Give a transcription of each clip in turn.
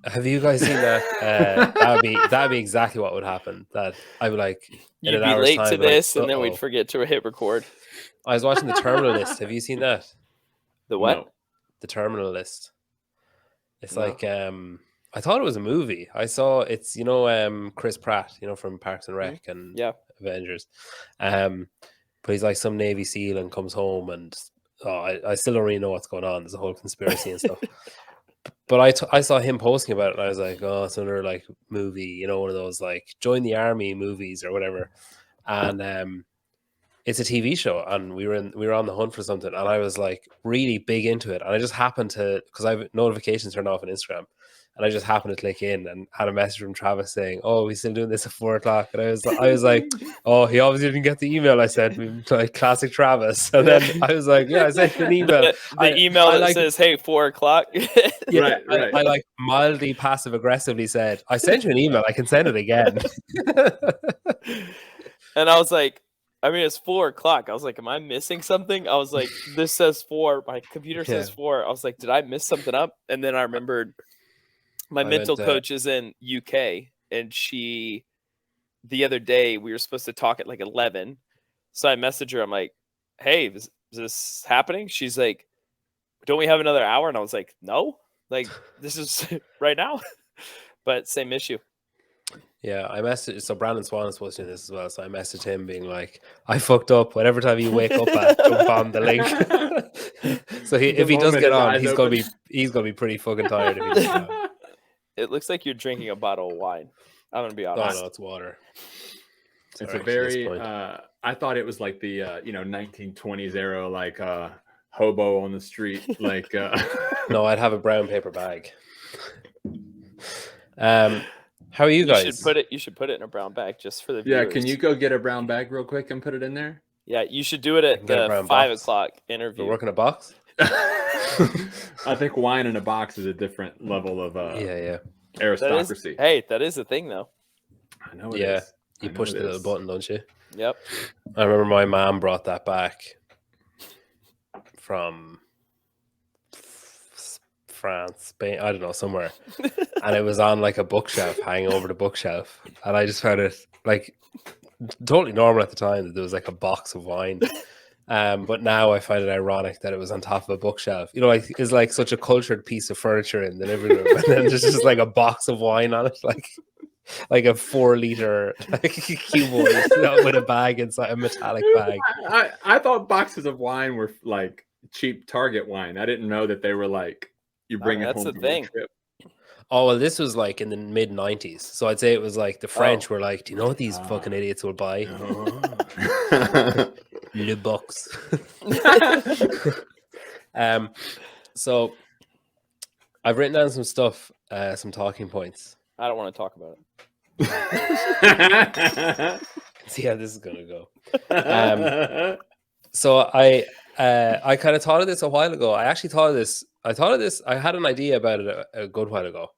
Have you guys seen that? That'd be exactly what would happen. That I would like in You'd an be hour's late time. to Be like, this, and then we'd forget to hit record. I was watching the Terminal List. Have you seen that? The what? No. The Terminal List. It's No. like I thought it was a movie. I saw it's Chris Pratt, from Parks and Rec and Yeah. Avengers. But he's like some Navy SEAL and comes home and I still don't really know what's going on. There's a whole conspiracy and stuff. But I saw him posting about it and I was like, oh, it's another like movie, one of those like join the army movies or whatever. And it's a TV show and we were on the hunt for something and I was like really big into it. And I just happened to, because I have notifications turned off on Instagram, and I just happened to click in and had a message from Travis saying, "Oh, we're still doing this at 4:00." And I was like, "Oh, he obviously didn't get the email I sent." Like classic Travis. And then I was like, "Yeah, I sent you an email." The email that says, "Hey, 4:00." Yeah, right. I like mildly passive aggressively said, "I sent you an email. I can send it again." And I was like, I mean, it's 4:00. I was like, am I missing something? I was like, this says 4. My computer says 4. I was like, did I miss something up? And then I remembered my mental coach is in UK, and the other day we were supposed to talk at like 11. So I messaged her. I'm like, hey, is this happening? She's like, don't we have another hour? And I was like, no, like this is right now. But same issue. Yeah, I messaged. So Brandon Swan is supposed to do this as well. So I messaged him being like, I fucked up. Whatever time you wake up at, jump on the link. So if he does get on, he's gonna be pretty fucking tired if he does get on. It looks like you're drinking a bottle of wine. I'm gonna be honest. No, it's water. It's a very I thought it was like the 1920s era, like hobo on the street, like No, I'd have a brown paper bag. How are you guys? You should put it in a brown bag just for the viewers. Yeah, can you go get a brown bag real quick and put it in there? Yeah, you should do it at the 5:00 interview. We're working a box. I think wine in a box is a different level of aristocracy. That is a thing though. I know it is. You push the little button, don't you? Yep. I remember my mom brought that back from France, Spain, I don't know, somewhere. And it was on like a bookshelf, hanging over the bookshelf. And I just found it like totally normal at the time that there was like a box of wine. But now I find it ironic that it was on top of a bookshelf. Like it's like such a cultured piece of furniture in the living room. And then there's just like a box of wine on it, like a 4-liter cuboid with a bag inside, a metallic bag. I thought boxes of wine were like cheap Target wine. I didn't know that they were like you bring it home. That's the thing. Trip. Oh, well, this was like in the mid 90s. So I'd say it was like the French were like, do you know what these fucking idiots will buy? Le box. So I've written down some stuff, some talking points. I don't want to talk about it. See how this is gonna go. So I kind of thought of this a while ago. I actually thought of this. I had an idea about it a good while ago,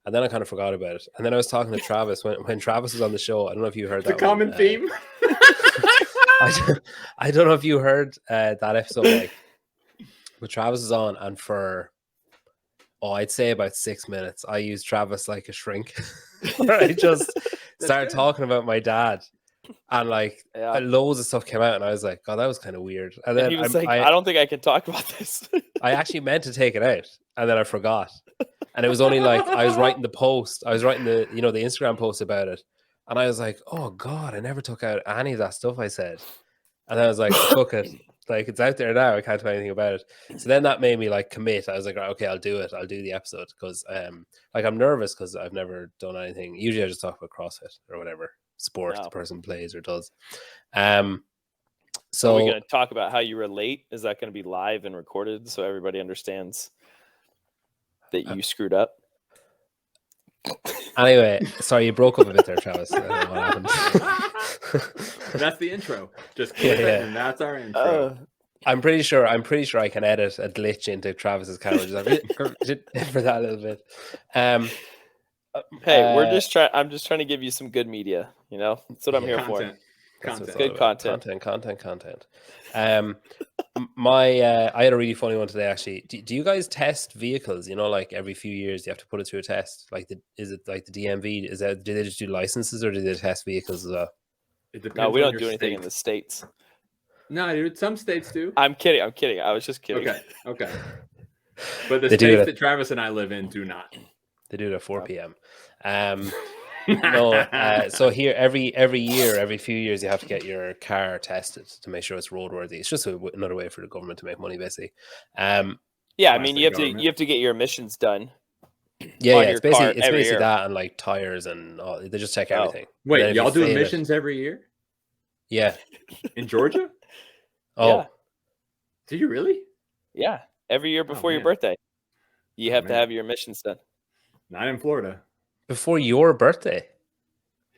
and then I kind of forgot about it. And then I was talking to Travis when Travis was on the show. I don't know if you heard that. The common theme. I don't know if you heard that episode. Like, but Travis is on, and for I'd say about 6 minutes, I used Travis like a shrink. I just started talking about my dad. And like loads of stuff came out, and I was like, "God, that was kind of weird." And then he was I don't think I can talk about this. I actually meant to take it out, and then I forgot. And it was only like I was writing the post. I was writing the the Instagram post about it, and I was like, "Oh God, I never took out any of that stuff I said." And then I was like, "Fuck it, like it's out there now. I can't do anything about it." So then that made me like commit. I was like, "Okay, I'll do it. I'll do the episode," because like I'm nervous because I've never done anything. Usually I just talk about CrossFit or whatever sport the person plays or does. So are we going to talk about how you were late? Is that going to be live and recorded so everybody understands that you screwed up? Anyway, sorry, you broke up a bit there, Travis. I don't know what happened. That's the intro. Just kidding. And that's our intro. I'm pretty sure I can edit a glitch into Travis's camera just for that little bit. Hey, I'm just trying to give you some good media. That's what I'm here for. Content. Good content. Content. I had a really funny one today, actually. Do you guys test vehicles? Like every few years you have to put it through a test. Like is it like the DMV? Do they just do licenses or do they test vehicles as well? It depends. No, we on don't do anything in the States. No, dude. Some states do. I'm kidding. I was just kidding. Okay. But the states that Travis and I live in do not. They do it at 4 p.m. No, so here every year, every few years, you have to get your car tested to make sure it's roadworthy. It's just another way for the government to make money, basically. Yeah, I mean, you have to get your emissions done. Yeah, it's basically that and like tires and they just check everything. Wait, y'all do emissions every year? Yeah. In Georgia? Oh. Yeah. Do you really? Yeah. Every year before your birthday. You have to have your emissions done. Not in Florida. Before your birthday?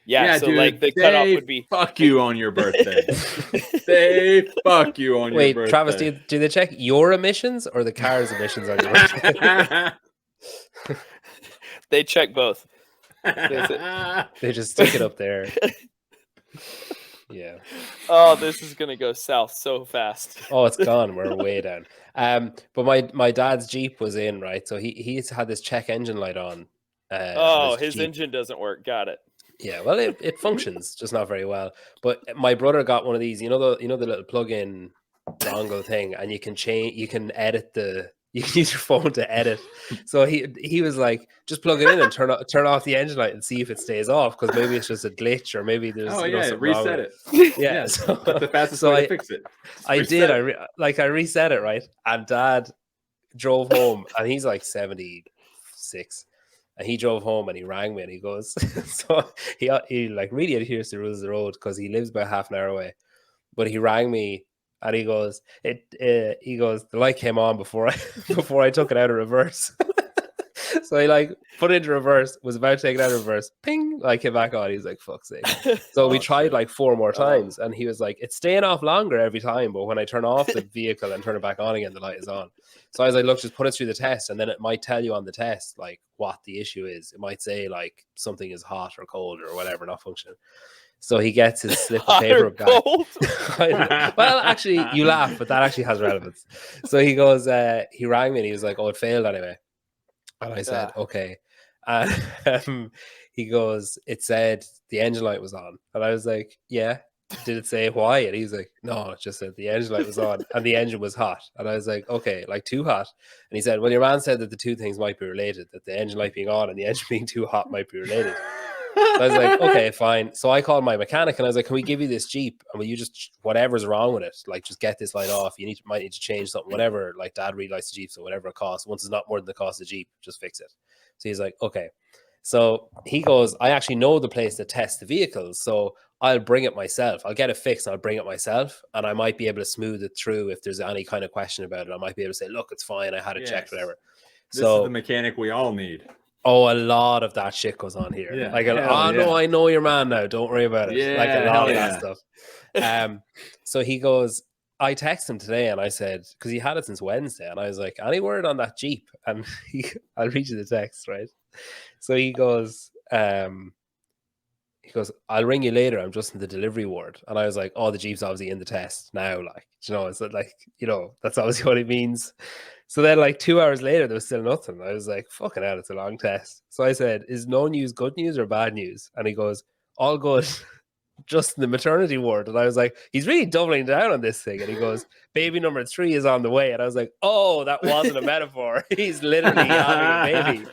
Yeah, so dude, like the cutoff would be fuck you on your birthday. They fuck you on your birthday. Wait, Travis, do they check your emissions or the car's emissions on your birthday? They check both. They just stick it up there. Yeah. Oh, this is gonna go south so fast. Oh, it's gone. We're way down. But my dad's Jeep was in, right? So he's had this check engine light on. His Jeep. Engine doesn't work. Got it. Yeah, well, it functions, just not very well. But my brother got one of these, the little plug-in dongle thing, and you can edit you can use your phone to edit. So he was like, just plug it in and turn off the engine light and see if it stays off, because maybe it's just a glitch or maybe there's reset it. Yeah, so that's the fastest way to fix it. I did. I reset it, right, and Dad drove home, and he's like 76. And he drove home and he rang me and he goes, so he like really adheres to the rules of the road because he lives about half an hour away. But he rang me and he goes, the light came on before I took it out of reverse. So he like put it into reverse, was about to take it out of reverse, ping, like came back on. He's like, fuck's sake. So we tried like 4 more times and he was like, it's staying off longer every time, but when I turn off the vehicle and turn it back on again, the light is on. So I was like, look, just put it through the test and then it might tell you on the test like what the issue is. It might say like something is hot or cold or whatever, not functioning. So he gets his slip of paper back. Well, actually, you laugh, but that actually has relevance. So he goes, he rang me and he was like, oh, it failed anyway. And I said, okay. And he goes, it said the engine light was on. And I was like, yeah. Did it say why? And he's like, no, it just said the engine light was on and the engine was hot. And I was like, okay, like too hot. And he said, well, your man said that the two things might be related, that the engine light being on and the engine being too hot might be related. So I was like, okay, fine. So I called my mechanic and I was like, can we give you this Jeep? And will you just, whatever's wrong with it, like just get this light off. You might need to change something, whatever. Like Dad really likes the Jeep, so whatever it costs. Once it's not more than the cost of the Jeep, just fix it. So he's like, okay. So he goes, I actually know the place that tests the vehicles, so I'll bring it myself. I'll get it fixed and I'll bring it myself. And I might be able to smooth it through if there's any kind of question about it. I might be able to say, look, it's fine. I had it checked, whatever. This is the mechanic we all need. Oh, a lot of that shit goes on here. Yeah. Like, no, I know your man now. Don't worry about it. Yeah, like a lot of that stuff. So he goes, I texted him today and I said, because he had it since Wednesday, and I was like, any word on that Jeep? And I'll read you the text, right? So he goes, I'll ring you later. I'm just in the delivery ward. And I was like, oh, the Jeep's obviously in the test now. Like, it's like, that's obviously what it means. So then like 2 hours later, there was still nothing. I was like, fucking hell, it's a long test. So I said, is no news good news or bad news? And he goes, all good, just in the maternity ward. And I was like, he's really doubling down on this thing. And he goes, baby number 3 is on the way. And I was like, oh, that wasn't a metaphor. He's literally having a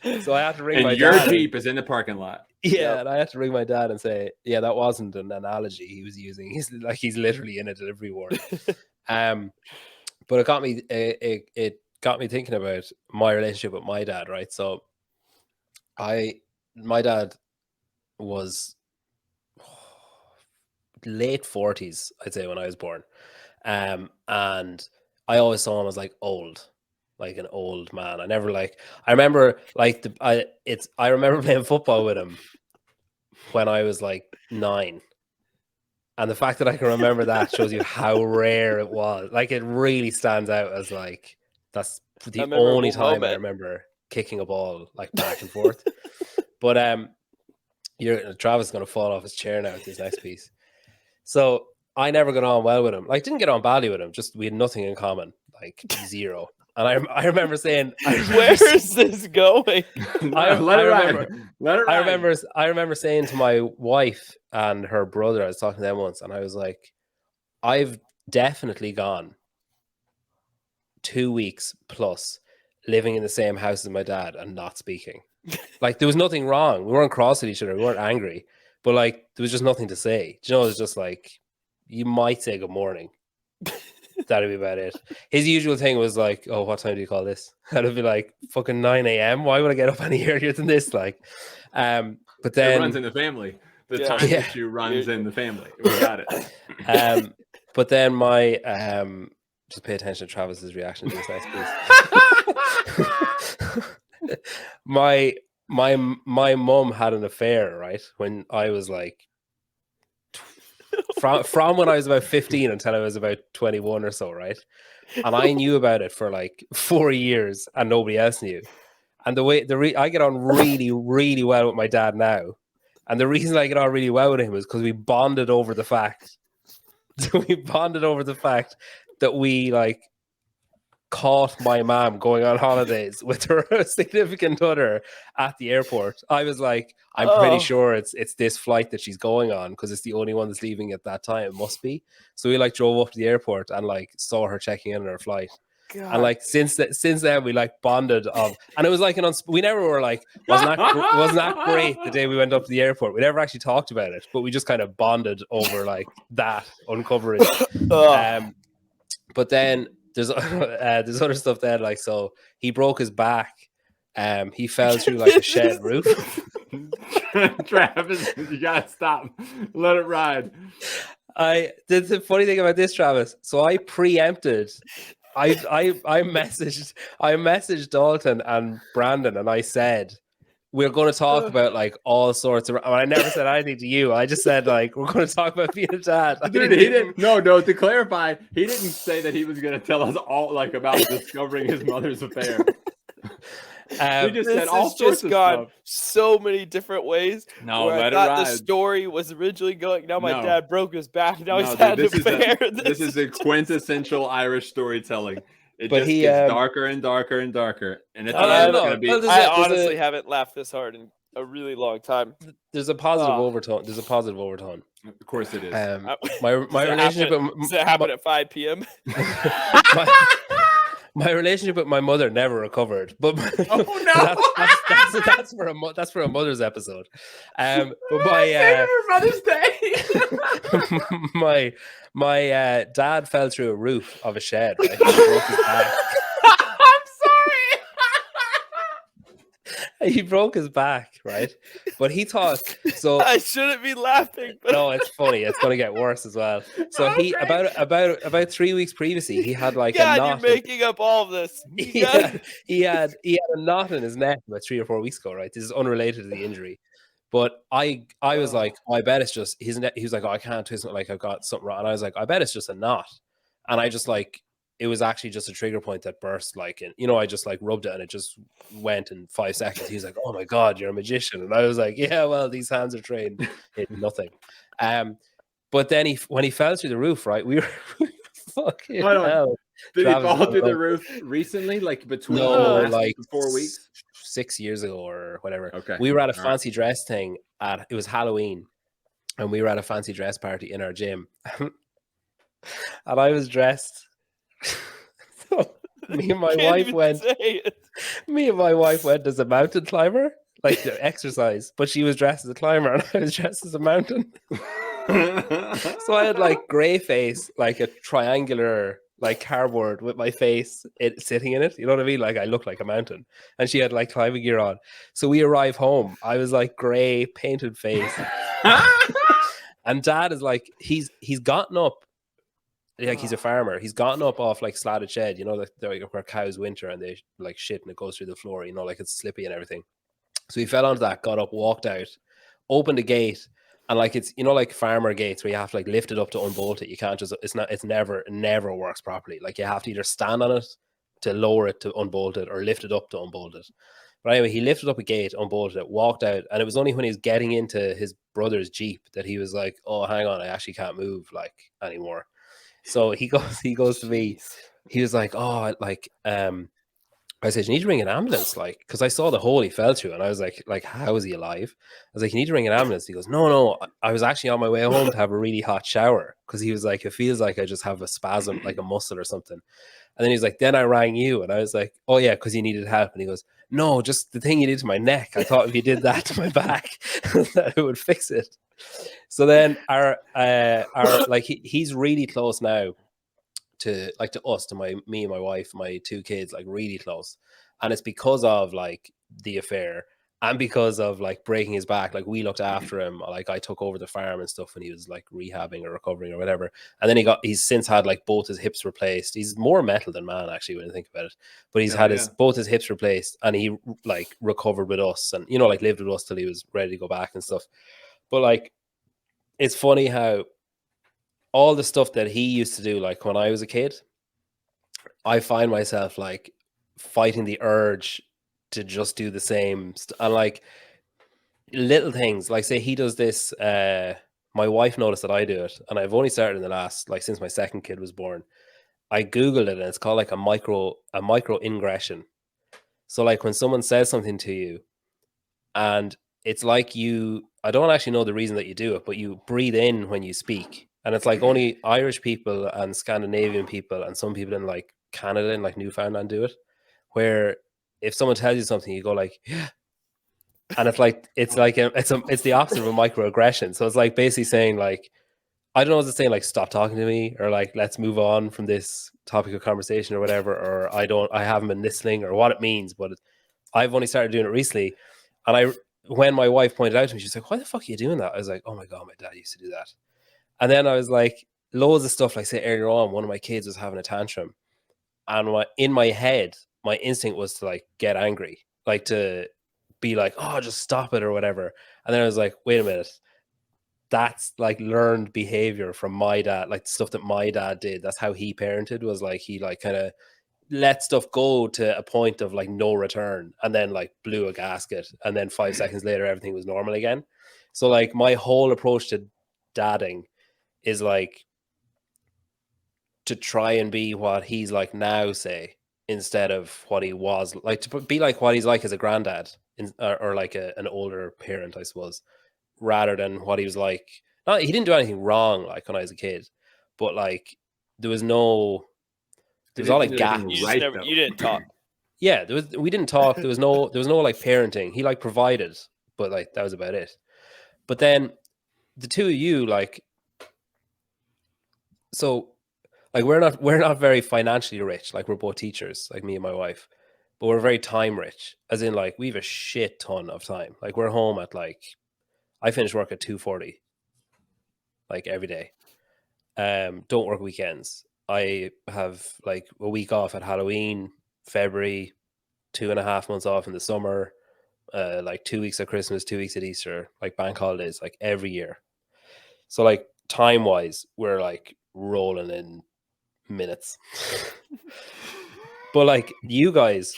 baby. So I had to ring my dad. And your Jeep is in the parking lot. Yeah, and I had to ring my dad and say, yeah, that wasn't an analogy he was using. He's literally in a delivery ward. But it got me thinking about my relationship with my dad, right? So my dad was late 40s, I'd say, when I was born. And I always saw him as like old, like an old man. I remember playing football with him when I was like 9. And the fact that I can remember that shows you how rare it was. Like, it really stands out as like, that's the only time I remember kicking a ball like back and forth. But Travis is going to fall off his chair now with this next piece. So I never got on well with him. Like, didn't get on badly with him. Just we had nothing in common, like zero. And I remember saying, where is this going? Let it I remember saying to my wife and her brother, I was talking to them once, and I was like, I've definitely gone 2 weeks plus living in the same house as my dad and not speaking. Like, there was nothing wrong. We weren't cross at each other. We weren't angry, but like, there was just nothing to say. Do you know, it was just like, you might say good morning. That'd be about it. His usual thing was like, oh, what time do you call this? And it'd be like, fucking 9 a.m. Why would I get up any earlier than this? Like, but then it runs in the family. The time issue runs in the family. We got it. But then my just pay attention to Travis's reaction to this next piece. my mum had an affair, right? When I was like from when I was about 15 until I was about 21 or so, right? And I knew about it for like 4 years and nobody else knew. And I get on really, really well with my dad now. And the reason I get on really well with him is because we bonded over the fact that we like caught my mom going on holidays with her significant other at the airport. I was like, I'm pretty sure it's this flight that she's going on because it's the only one that's leaving at that time. It must be. So we like drove up to the airport and like saw her checking in on her flight. God. And like since then we like bonded and it was like we never were like wasn't that great the day we went up to the airport. We never actually talked about it, but we just kind of bonded over like that uncovering. But then there's other stuff there, like, so he broke his back. He fell through like a shed roof. Travis, you gotta stop. Let it ride. The funny thing about this, Travis, so I preempted. I messaged Dalton and Brandon, and I said, we're going to talk about like all sorts of. I never said anything to you. I just said like we're going to talk about being a dad. Dude, he didn't. No. To clarify, he didn't say that he was going to tell us all like about discovering his mother's affair. We just said all sorts of stuff. So many different ways. No, let it ride. The story was originally going. Now my dad broke his back. Now he's had an affair. This is a quintessential Irish storytelling. It just gets darker and darker and darker. And at the end, it's going to be. I honestly haven't laughed this hard in a really long time. There's a positive overtone. There's a positive overtone. Of course it is. My relationship. Does that happen at 5 p.m.? My relationship with my mother never recovered, but that's for a mother's episode. But Mother's Day. my dad fell through a roof of a shed. Right? He broke his back. I'm sorry. He broke his back, right? But he thought so. I shouldn't be laughing. But no, it's funny. It's going to get worse as well. So he about 3 weeks previously, he had like a knot. You're making up all of this. He had a knot in his neck about 3 or 4 weeks ago, right? This is unrelated to the injury. But I was like, I bet it's just his neck. He was like, oh, I can't twist it, like I've got something wrong. And I was like, I bet it's just a knot. And I just like, it was actually just a trigger point that burst, like, and I just like rubbed it and it just went in 5 seconds. He was like, oh my God, you're a magician. And I was like, yeah, well, these hands are trained in nothing. But then when he fell through the roof, right, we were fucking hell. Did he fall through the roof recently, like between like 4 weeks? 6 years ago or whatever. Okay. We were at a fancy dress thing it was Halloween, and we were at a fancy dress party in our gym. And I was dressed. So me and my wife went as a mountain climber, like to exercise, but she was dressed as a climber and I was dressed as a mountain. So I had like gray face, like a triangular like cardboard with my face sitting in it. You know what I mean? Like I look like a mountain. And she had like climbing gear on. So we arrive home. I was like gray painted face. And Dad is like, he's gotten up. Like he's a farmer. He's gotten up off like slatted shed, like where cows winter and they like shit and it goes through the floor, like it's slippy and everything. So he fell onto that, got up, walked out, opened the gate, and like it's like farmer gates where you have to like lift it up to unbolt it. You can't just it never works properly. Like you have to either stand on it to lower it to unbolt it or lift it up to unbolt it. But anyway, he lifted up a gate, unbolted it, walked out, and it was only when he was getting into his brother's Jeep that he was like, "Oh, hang on, I actually can't move like anymore." So he goes to me. He was like, "Oh, like I said, you need to ring an ambulance, like, because I saw the hole he fell through, and I was like, how is he alive? I was like, you need to ring an ambulance. He goes, no, I was actually on my way home to have a really hot shower, because he was like, it feels like I just have a spasm, like a muscle or something. And then he's like, then I rang you, and I was like, oh yeah, because you needed help. And he goes, no, just the thing you did to my neck. I thought if you did that to my back, that it would fix it. So then our like he's really close now to us, to me and my wife, my 2 kids, like really close. And it's because of like the affair and because of like breaking his back. Like we looked after him, like I took over the farm and stuff when he was like rehabbing or recovering or whatever. And then he's since had like both his hips replaced. He's more metal than man, actually, when you think about it. But he's had both his hips replaced, and he like recovered with us, and like lived with us till he was ready to go back and stuff. But like, it's funny how all the stuff that he used to do, like when I was a kid, I find myself like fighting the urge to just do the same. And like little things, like say he does this, my wife noticed that I do it, and I've only started in the last, like since my second kid was born. I Googled it, and it's called like a micro ingression. So like when someone says something to you, and it's like I don't actually know the reason that you do it, but you breathe in when you speak. And it's like only Irish people and Scandinavian people and some people in like Canada and like Newfoundland do it, where if someone tells you something, you go like, yeah. And it's the opposite of a microaggression. So it's like basically saying like, I don't know what it's saying, like stop talking to me, or like let's move on from this topic of conversation or whatever, or I haven't been listening, or what it means. But I've only started doing it recently. And when my wife pointed out to me, she's like, why the fuck are you doing that? I was like, oh my God, my dad used to do that. And then I was like, loads of stuff, like say earlier on, one of my kids was having a tantrum. And in my head, my instinct was to like get angry, like to be like, oh, just stop it or whatever. And then I was like, wait a minute. That's like learned behavior from my dad, like stuff that my dad did. That's how he parented, was like he like kind of let stuff go to a point of like no return, and then like blew a gasket, and then 5 seconds later everything was normal again. So like my whole approach to dadding is like to try and be what he's like now, say, instead of what he was, like to be like what he's like as a granddad, or like an older parent, I suppose, rather than what he was like. He didn't do anything wrong like when I was a kid, but like there was all like gaps. You didn't talk. Yeah, we didn't talk. There was no like parenting. He like provided, but like that was about it. But then the two of you, like, so like we're not very financially rich. Like we're both teachers, like me and my wife, but we're very time rich, as in like we have a shit ton of time. Like we're home at like, I finish work at 2:40, like every day. Don't work weekends. I have like a week off at Halloween, February, 2.5 months off in the summer, like 2 weeks at Christmas, 2 weeks at Easter, like bank holidays, like every year. So like time wise, we're like rolling in minutes. But like you guys,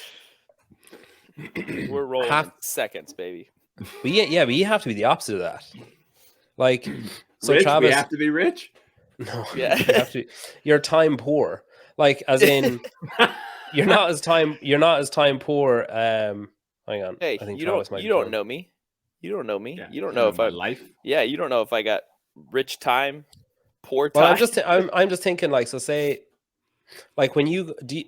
we're rolling in seconds, baby. But yeah, but you have to be the opposite of that. Like, so rich, Travis, we have to be rich. No, yeah, you're time poor. Like, as in, you're not as time poor. Hang on. Hey, I think you don't know me. You don't know me. Yeah, you don't know if my life. Yeah, you don't know if I got rich time, poor time. Well, I'm just thinking, like, so say, like, when you do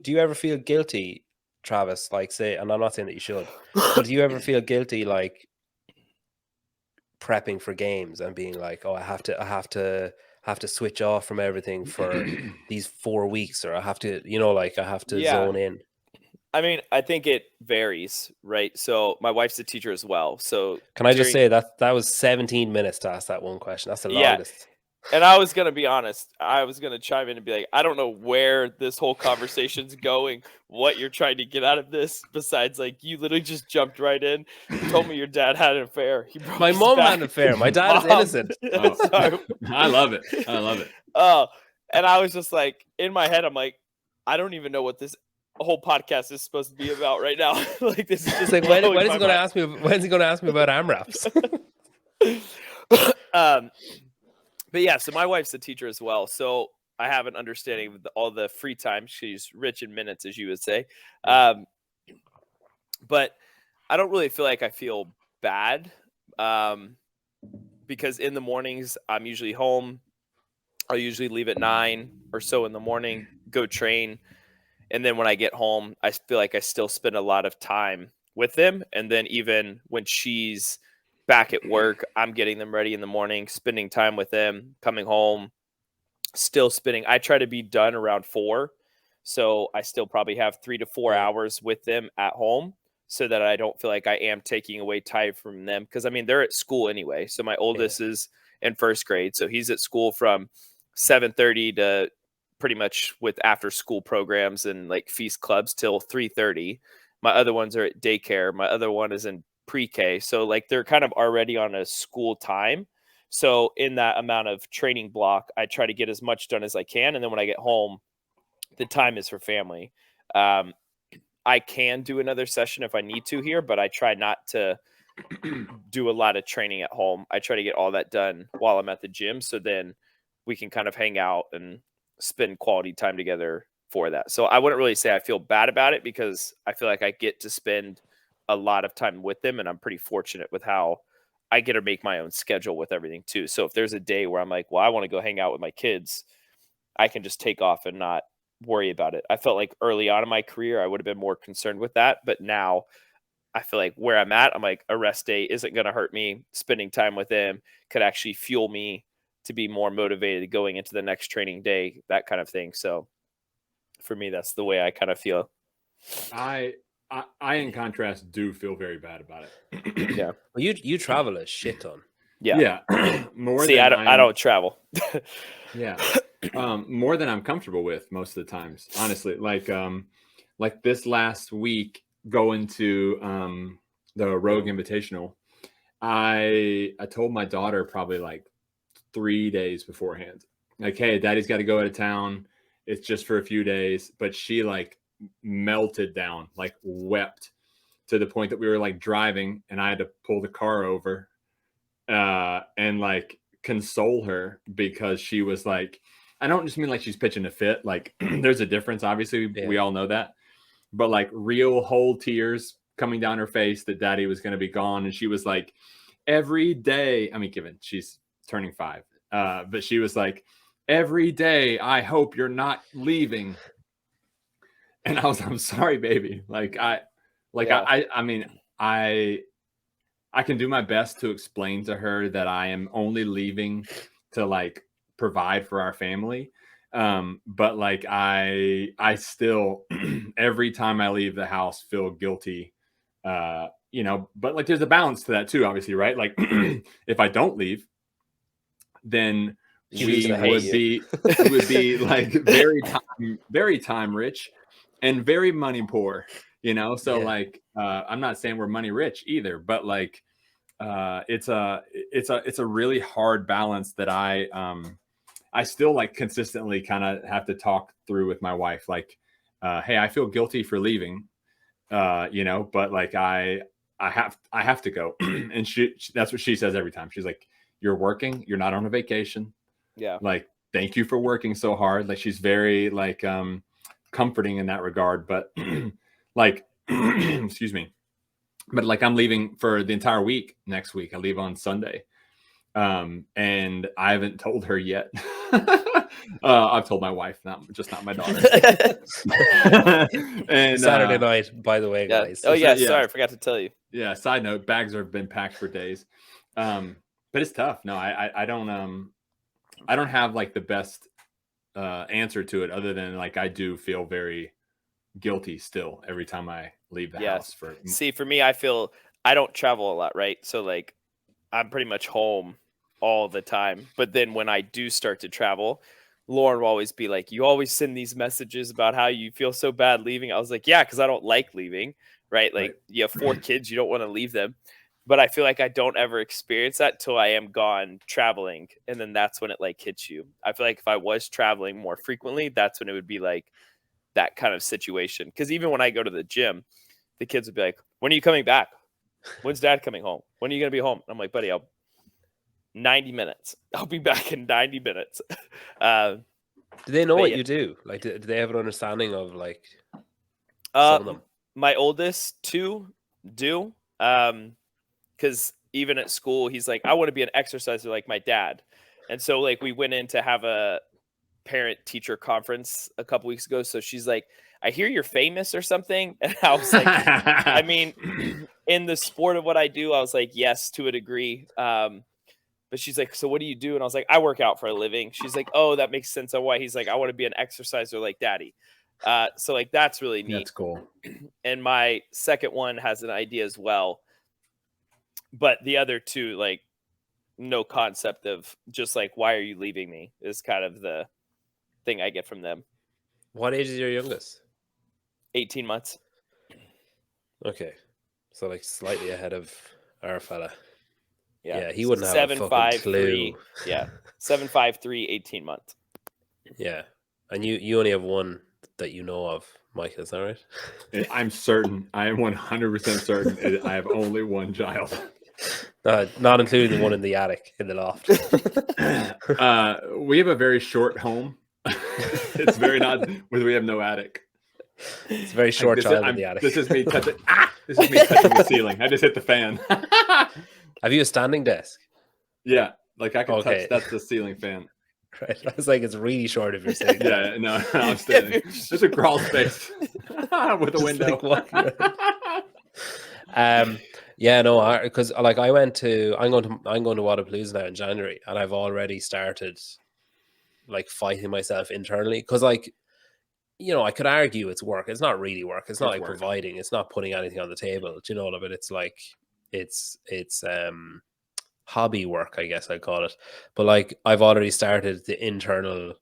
you ever feel guilty, Travis? Like, say, and I'm not saying that you should, but do you ever feel guilty, like, prepping for games and being like, oh, I have to switch off from everything for these 4 weeks, or I have to, like I have to zone in? I mean, I think it varies, right? So my wife's a teacher as well. So can I just say that was 17 minutes to ask that one question? That's the longest. And I was going to be honest. I was going to chime in and be like, I don't know where this whole conversation's going, what you're trying to get out of this, besides like you literally just jumped right in. You told me your dad had an affair. My mom had an affair. My dad is innocent. Oh, I love it. And I was just like, in my head, I'm like, I don't even know what this whole podcast is supposed to be about right now. Like this is just like when is he going to ask me? When's he going to ask me about AMRAPs? But yeah, so my wife's a teacher as well, so I have an understanding of all the free time. She's rich in minutes, as you would say. But I don't really feel like I feel bad because in the mornings I'm usually home. I'll usually leave at 9 or so in the morning, go train. And then when I get home, I feel like I still spend a lot of time with them. And then even when she's back at work, I'm getting them ready in the morning, spending time with them, coming home, still spending. I try to be done around 4. So I still probably have 3 to 4 hours with them at home so that I don't feel like I am taking away time from them. Because, I mean, they're at school anyway. So my oldest is in first grade. So he's at school from 7:30 to pretty much with after school programs and like feast clubs till 3:30. My other ones are at daycare. My other one is in pre-K. So like they're kind of already on a school time. So in that amount of training block, I try to get as much done as I can. And then when I get home, the time is for family. I can do another session if I need to here, but I try not to do a lot of training at home. I try to get all that done while I'm at the gym. So then we can kind of hang out and spend quality time together for that. So I wouldn't really say I feel bad about it because I feel like I get to spend a lot of time with them, and I'm pretty fortunate with how I get to make my own schedule with everything too. So if there's a day where I'm like, well, I want to go hang out with my kids, I can just take off and not worry about it. I felt like early on in my career, I would have been more concerned with that. But now I feel like where I'm at, I'm like, a rest day isn't going to hurt me. Spending time with them could actually fuel me to be more motivated going into the next training day, that kind of thing. So for me, that's the way I kind of feel. I in contrast, do feel very bad about it. Yeah. Well, you travel a shit ton. Yeah. More See, than I don't travel. Yeah. More than I'm comfortable with most of the times, honestly. Like this last week going to the Rogue Invitational, I told my daughter probably like 3 days beforehand, like, hey, daddy's got to go out of town. It's just for a few days. But she like melted down, like wept to the point that we were like driving and I had to pull the car over and like console her because she was like, I don't just mean like she's pitching a fit. Like there's a difference. Obviously, we all know that. But like real whole tears coming down her face that daddy was going to be gone. And she was like, every day, I mean, given she's turning 5, but she was like, every day, I hope you're not leaving. And I'm sorry, baby. I mean, I can do my best to explain to her that I am only leaving to like provide for our family. But like I still every time I leave the house feel guilty. But like there's a balance to that too, obviously, right? Like if I don't leave, then we would be like very time rich and very money poor, so like I'm not saying we're money rich either, but like it's a really hard balance that I still like consistently kind of have to talk through with my wife, like hey, I feel guilty for leaving, but like I have to go. And she that's what she says every time. She's like, you're working, you're not on a vacation. Yeah. Like, thank you for working so hard. Like she's very like comforting in that regard. But like excuse me. But like I'm leaving for the entire week next week. I leave on Sunday. And I haven't told her yet. I've told my wife, not my daughter. And Saturday night, by the way, guys. Oh yeah, sorry, I forgot to tell you. Yeah, side note, bags have been packed for days. But it's tough. No, I don't have like the best answer to it, other than like I do feel very guilty still every time I leave the house. For me, I feel I don't travel a lot, right? So like I'm pretty much home all the time. But then when I do start to travel, Lauren will always be like, you always send these messages about how you feel so bad leaving. I was like, yeah, because I don't like leaving, right? Like you have 4 kids, you don't want to leave them. But I feel like I don't ever experience that till I am gone traveling. And then that's when it like hits you. I feel like if I was traveling more frequently, that's when it would be like, that kind of situation. Because even when I go to the gym, the kids would be like, when are you coming back? When's dad coming home? When are you going to be home? I'm like, buddy, 90 minutes. I'll be back in 90 minutes. Do they know what yeah. you do? Like, do they have an understanding of like some of them? My oldest two do. Because even at school, he's like, I want to be an exerciser like my dad. And so like we went in to have a parent teacher conference a couple weeks ago. So she's like, I hear you're famous or something. And I was like, I mean, in the sport of what I do, I was like, yes, to a degree. But she's like, so what do you do? And I was like, I work out for a living. She's like, oh, that makes sense on why. He's like, I want to be an exerciser like daddy. So like, that's really neat. That's cool. And my second one has an idea as well. But the other two, like, no concept of just like, why are you leaving me is kind of the thing I get from them. What age is your youngest? 18 months. Okay. So like slightly ahead of our fella. Yeah, he wouldn't have a fucking clue. 7'5", 18 months. Yeah. And you only have one that you know of, Mike, is that right? I'm certain. I am 100% certain. I have only one child. Not including the one in the attic, in the loft. We have a very short home. It's very not where we have no attic. It's a very short child in the attic. This is me touching. This is me touching the ceiling. I just hit the fan. Have you a standing desk? Yeah, like I can touch. That's the ceiling fan. Right. I was like, it's really short if you're sitting. Yeah, no, I'm standing. There's a crawl space with a window. Yeah, no, because like I'm going to Wadapalooza now in January, and I've already started like fighting myself internally because, like, you know, I could argue it's work. It's not really work. It's not like work. Providing. It's not putting anything on the table. Do you know what I mean? It's like it's hobby work, I guess I'd call it. But like I've already started the internal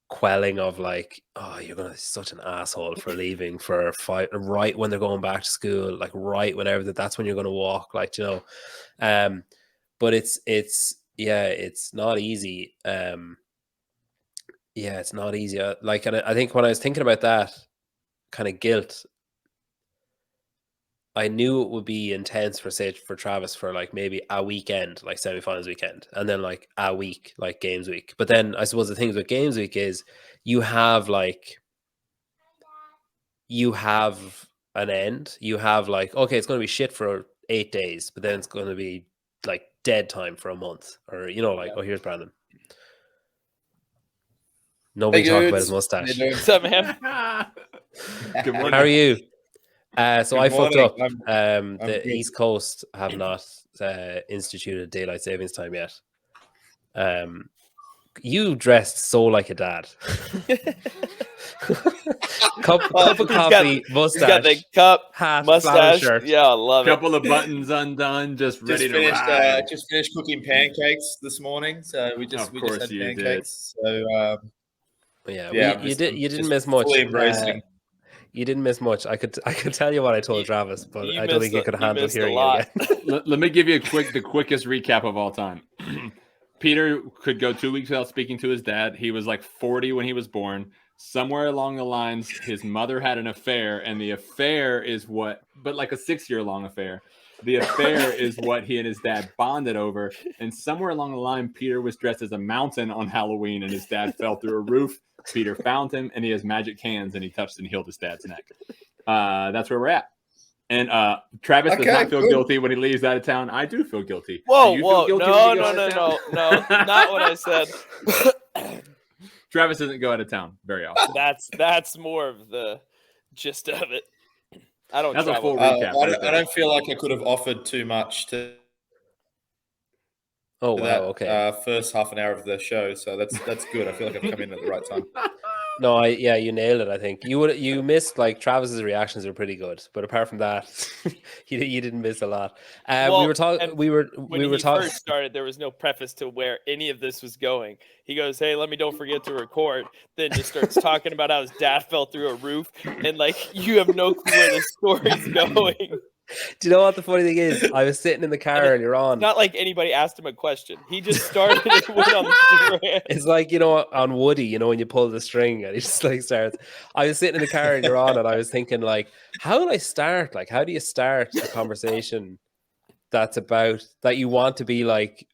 quelling of like, oh, you're gonna be such an asshole for leaving for right when they're going back to school, like right whenever that's when you're gonna walk, like, you know. But it's not easy. It's not easy. Like, and I think when I was thinking about that kind of guilt, I knew it would be intense for Travis for like maybe a weekend, like semifinals weekend, and then like a week, like games week. But then I suppose the thing with games week is you have an end. You have like, okay, it's going to be shit for 8 days, but then it's going to be like dead time for a month, or, you know, like, oh, here's Brandon. Nobody talked about his mustache. What's up, man? Good morning. How are you? So I fucked up. I'm the good. East Coast have not instituted daylight savings time yet. You dressed so like a dad. cup of coffee, mustache. He's got the cup, hat, mustache. shirt. Yeah, I love it. Couple of buttons undone, just ready to ride. Just finished cooking pancakes this morning, so we just had pancakes. So you didn't miss much. You didn't miss much. I could tell you what I told Travis, but I don't think you could handle hearing it again. Let me give you the quickest recap of all time. Peter could go 2 weeks without speaking to his dad. He was like 40 when he was born. Somewhere along the lines, his mother had an affair, and the affair is but like a 6-year-long affair. The affair is what he and his dad bonded over. And somewhere along the line, Peter was dressed as a mountain on Halloween, and his dad fell through a roof. Peter found him, and he has magic hands, and he touched and healed his dad's neck. That's where we're at. And Travis does not feel guilty when he leaves out of town. I do feel guilty. Whoa, no, not what I said. Travis doesn't go out of town very often. That's more of the gist of it. I don't. That's travel. a full recap. I don't feel like I could have offered too much to. Oh wow! Okay. First half an hour of the show, so that's good. I feel like I've come in at the right time. No, you nailed it. I think you missed, like, Travis's reactions are pretty good, but apart from that, you didn't miss a lot. We were talking. When he first started, there was no preface to where any of this was going. He goes, "Hey, don't forget to record." Then just starts talking about how his dad fell through a roof, and like you have no clue where the story's going. Do you know what the funny thing is? I was sitting in the car earlier on. Not like anybody asked him a question. He just started and went on the rant. It's like, on Woody, when you pull the string and he just like starts. I was sitting in the car earlier on and I was thinking like, how do I start? Like, how do you start a conversation that's about that you want to be like,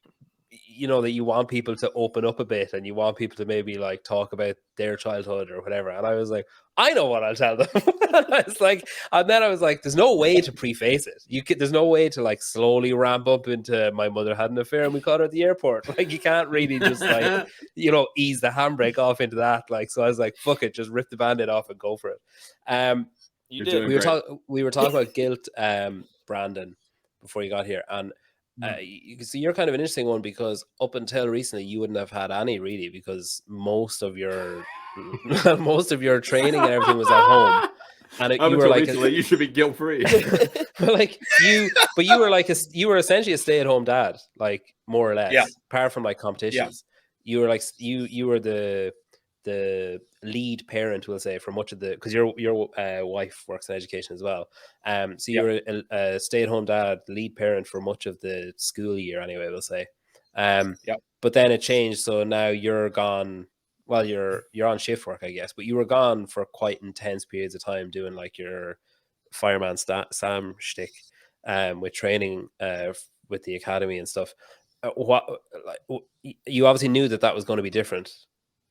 that you want people to open up a bit and you want people to maybe like talk about their childhood or whatever. And I was like, I know what I'll tell them. And then I was like, there's no way to preface it. There's no way to like slowly ramp up into my mother had an affair and we caught her at the airport. Like you can't really just like, ease the handbrake off into that. Like, so I was like, fuck it, just rip the Band-Aid off and go for it. You did. We were talking about guilt, Brandon, before you got here. And so you're kind of an interesting one because up until recently you wouldn't have had any really because most of your training and everything was at home, and you were like recently, you should be guilt free. you were essentially a stay-at-home dad, like more or less, apart from like competitions. You were like you were the lead parent, we'll say, for much of the, because your wife works in education as well. So you were a stay-at-home dad, lead parent for much of the school year anyway, we'll say. But then it changed, so now you're gone. Well, you're on shift work, I guess, but you were gone for quite intense periods of time doing like your fireman Sam shtick, with training with the academy and stuff. You obviously knew that was going to be different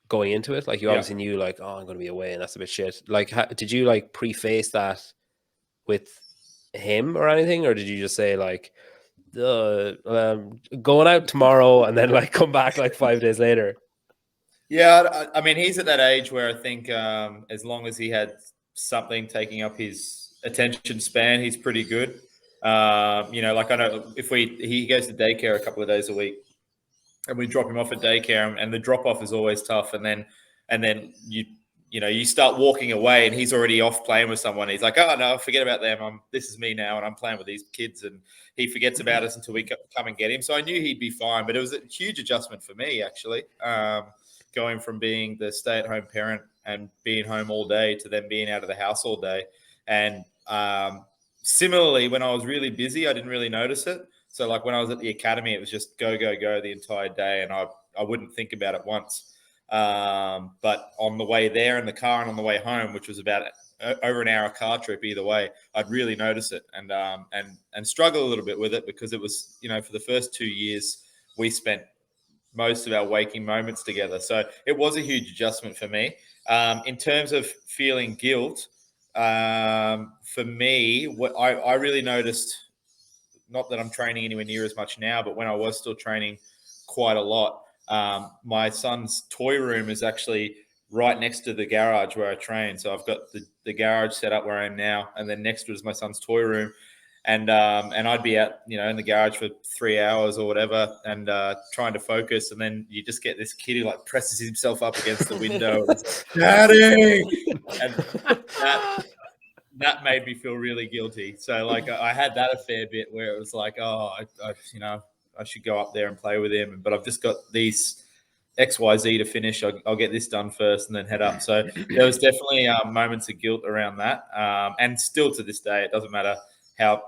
going into it. Like you obviously knew like, oh, I'm going to be away and that's a bit shit. Like, did you like preface that with him or anything, or did you just say like, going out tomorrow and then like come back like 5 days later? Yeah, I mean, he's at that age where I think as long as he had something taking up his attention span, he's pretty good. Like I know he goes to daycare a couple of days a week, and we drop him off at daycare, and the drop off is always tough. And then you start walking away, and he's already off playing with someone. He's like, oh no, forget about them. This is me now, and I'm playing with these kids. And he forgets about us until we come and get him. So I knew he'd be fine, but it was a huge adjustment for me actually. Going from being the stay-at-home parent and being home all day to then being out of the house all day. And similarly, when I was really busy, I didn't really notice it. So like when I was at the academy, it was just go, go, go the entire day. And I wouldn't think about it once. But on the way there in the car and on the way home, which was about over an hour car trip either way, I'd really notice it and struggle a little bit with it because it was, for the first 2 years, we spent most of our waking moments together. So it was a huge adjustment for me. In terms of feeling guilt, for me, what I really noticed, not that I'm training anywhere near as much now, but when I was still training quite a lot, my son's toy room is actually right next to the garage where I train. So I've got the garage set up where I am now, and then next to it is my son's toy room. And I'd be out, in the garage for 3 hours or whatever, and trying to focus. And then you just get this kid who like presses himself up against the window, and Daddy, and that made me feel really guilty. So like I had that a fair bit where it was like, oh, I should go up there and play with him, but I've just got these XYZ to finish. I'll get this done first and then head up. So there was definitely moments of guilt around that, and still to this day, it doesn't matter how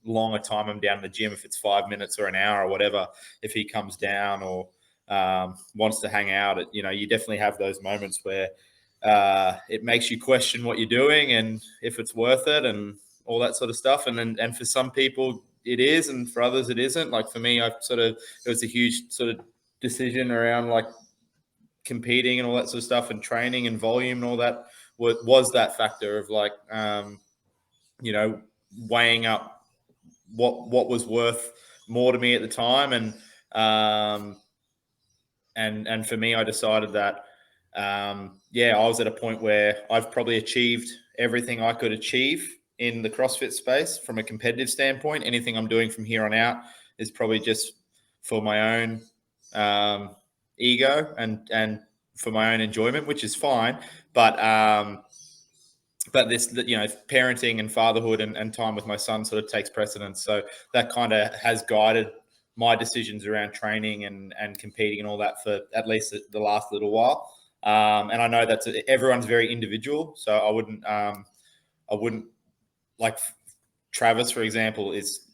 long a time I'm down in the gym, if it's 5 minutes or an hour or whatever, if he comes down or wants to hang out, you definitely have those moments where it makes you question what you're doing and if it's worth it and all that sort of stuff. And for some people it is, and for others it isn't. Like for me, it was a huge sort of decision around like competing and all that sort of stuff, and training and volume and all that was that factor of like, weighing up what was worth more to me at the time. And for me, I decided that, I was at a point where I've probably achieved everything I could achieve in the CrossFit space from a competitive standpoint. Anything I'm doing from here on out is probably just for my own ego and for my own enjoyment, which is fine. But this, parenting and fatherhood and time with my son sort of takes precedence. So that kind of has guided my decisions around training and competing and all that for at least the last little while. And I know everyone's very individual. So I wouldn't like Travis, for example, is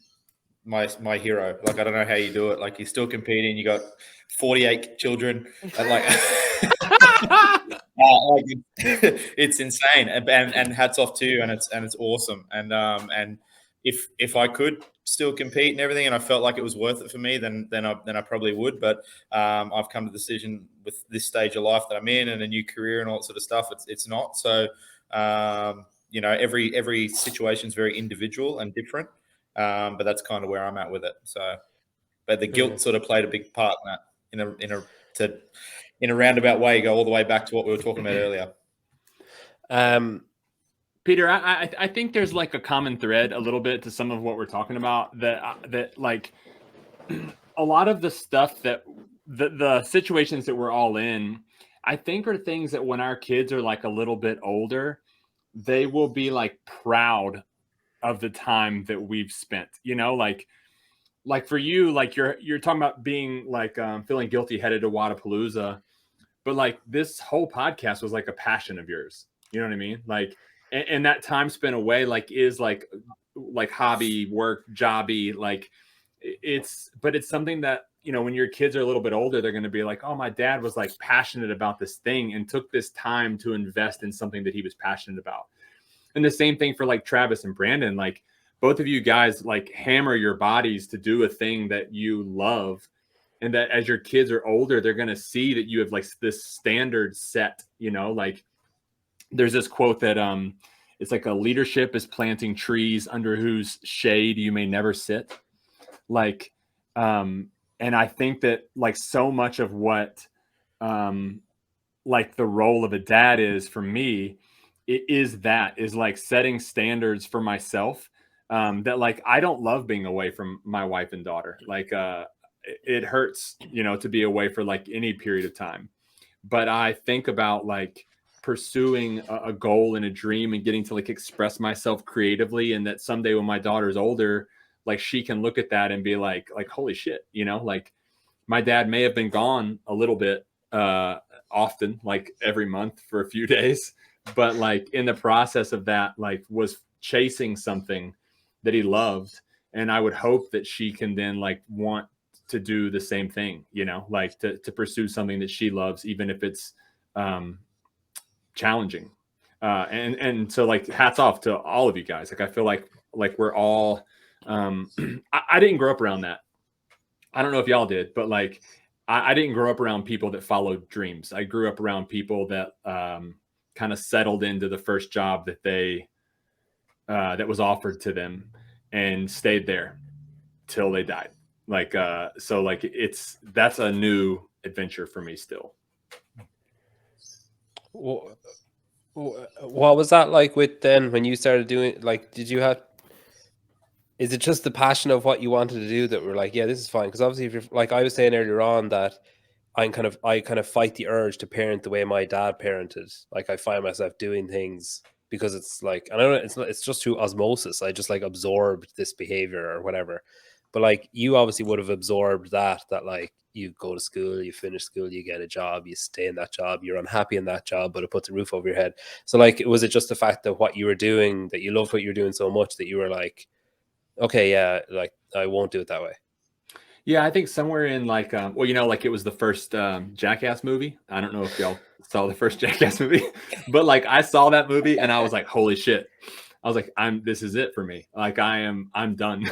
my hero. Like, I don't know how you do it. Like, you're still competing. You got 48 children. And like, it's insane. And hats off to you. And it's awesome. And if I could still compete and everything, and I felt like it was worth it for me, then I probably would. But I've come to the decision with this stage of life that I'm in and a new career and all that sort of stuff. It's not. So you know, every situation is very individual and different. But that's kind of where I'm at with it. So, but the guilt sort of played a big part in that. In a roundabout way, go all the way back to what we were talking about earlier. Peter, I think there's like a common thread a little bit to some of what we're talking about, that like a lot of the stuff that the situations that we're all in, I think are things that when our kids are like a little bit older, they will be like proud of the time that we've spent, you know, like for you, like you're talking about being like feeling guilty headed to Wadapalooza, but like this whole podcast was like a passion of yours. You know what I mean? Like, and that time spent away, like, is like hobby, work, jobby, like but it's something that, you know, when your kids are a little bit older, they're going to be like, oh, my dad was like passionate about this thing and took this time to invest in something that he was passionate about. And the same thing for like Travis and Brandon, like both of you guys like hammer your bodies to do a thing that you love. And that as your kids are older, they're going to see that you have like this standard set, you know, like there's this quote that it's like a leadership is planting trees under whose shade you may never sit. Like, and I think that like so much of what like the role of a dad is for me, it is like setting standards for myself, that like I don't love being away from my wife and daughter. Like it hurts, you know, to be away for like any period of time. But I think about like pursuing a goal and a dream and getting to like express myself creatively, and that someday when my daughter's older, like she can look at that and be like holy shit, you know, like my dad may have been gone a little bit often, like every month for a few days, but like in the process of that, like was chasing something that he loved. And I would hope that she can then like want to do the same thing, you know, like to pursue something that she loves, even if it's challenging. And so like hats off to all of you guys. Like I feel like we're all I didn't grow up around that. I don't know if y'all did, but like I didn't grow up around people that followed dreams. I grew up around people that kind of settled into the first job that they that was offered to them and stayed there till they died. Like so like that's a new adventure for me still. What was that like with then when you started doing, like, is it just the passion of what you wanted to do that were like, yeah, this is fine? Because obviously if you're like I was saying earlier on, that I kind of fight the urge to parent the way my dad parented. Like I find myself doing things because it's like, I don't know, it's just through osmosis. I just like absorbed this behavior or whatever. But like you obviously would have absorbed that like you go to school, you finish school, you get a job, you stay in that job, you're unhappy in that job, but it puts a roof over your head. So like, was it just the fact that what you were doing, that you loved what you were doing so much that you were like, okay, yeah, like I won't do it that way? Yeah, I think somewhere in like, well, you know, like it was the first Jackass movie. I don't know if y'all saw the first Jackass movie, but like I saw that movie and I was like, holy shit. I was like, this is it for me. Like I'm done.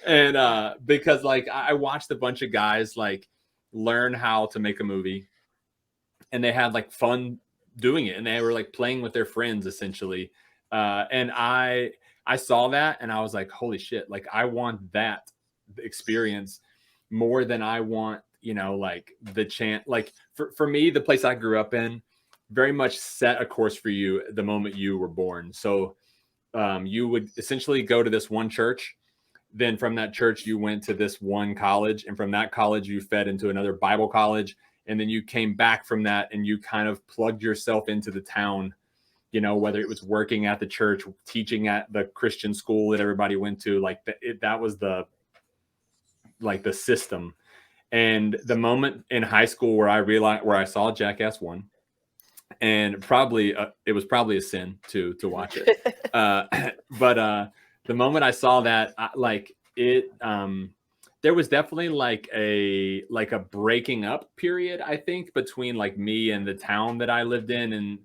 And because like I watched a bunch of guys like learn how to make a movie, and they had like fun doing it, and they were like playing with their friends essentially. And I saw that and I was like, holy shit, like I want that experience more than I want, you know, like the chance. Like for me, the place I grew up in very much set a course for you the moment you were born. So you would essentially go to this one church. Then from that church, you went to this one college. And from that college, you fed into another Bible college. And then you came back from that and you kind of plugged yourself into the town, you know, whether it was working at the church, teaching at the Christian school that everybody went to, like that was the system. And the moment in high school where I saw Jackass 1, and probably it was probably a sin to watch it. But the moment I saw that, there was definitely like a breaking up period, I think, between like me and the town that I lived in, and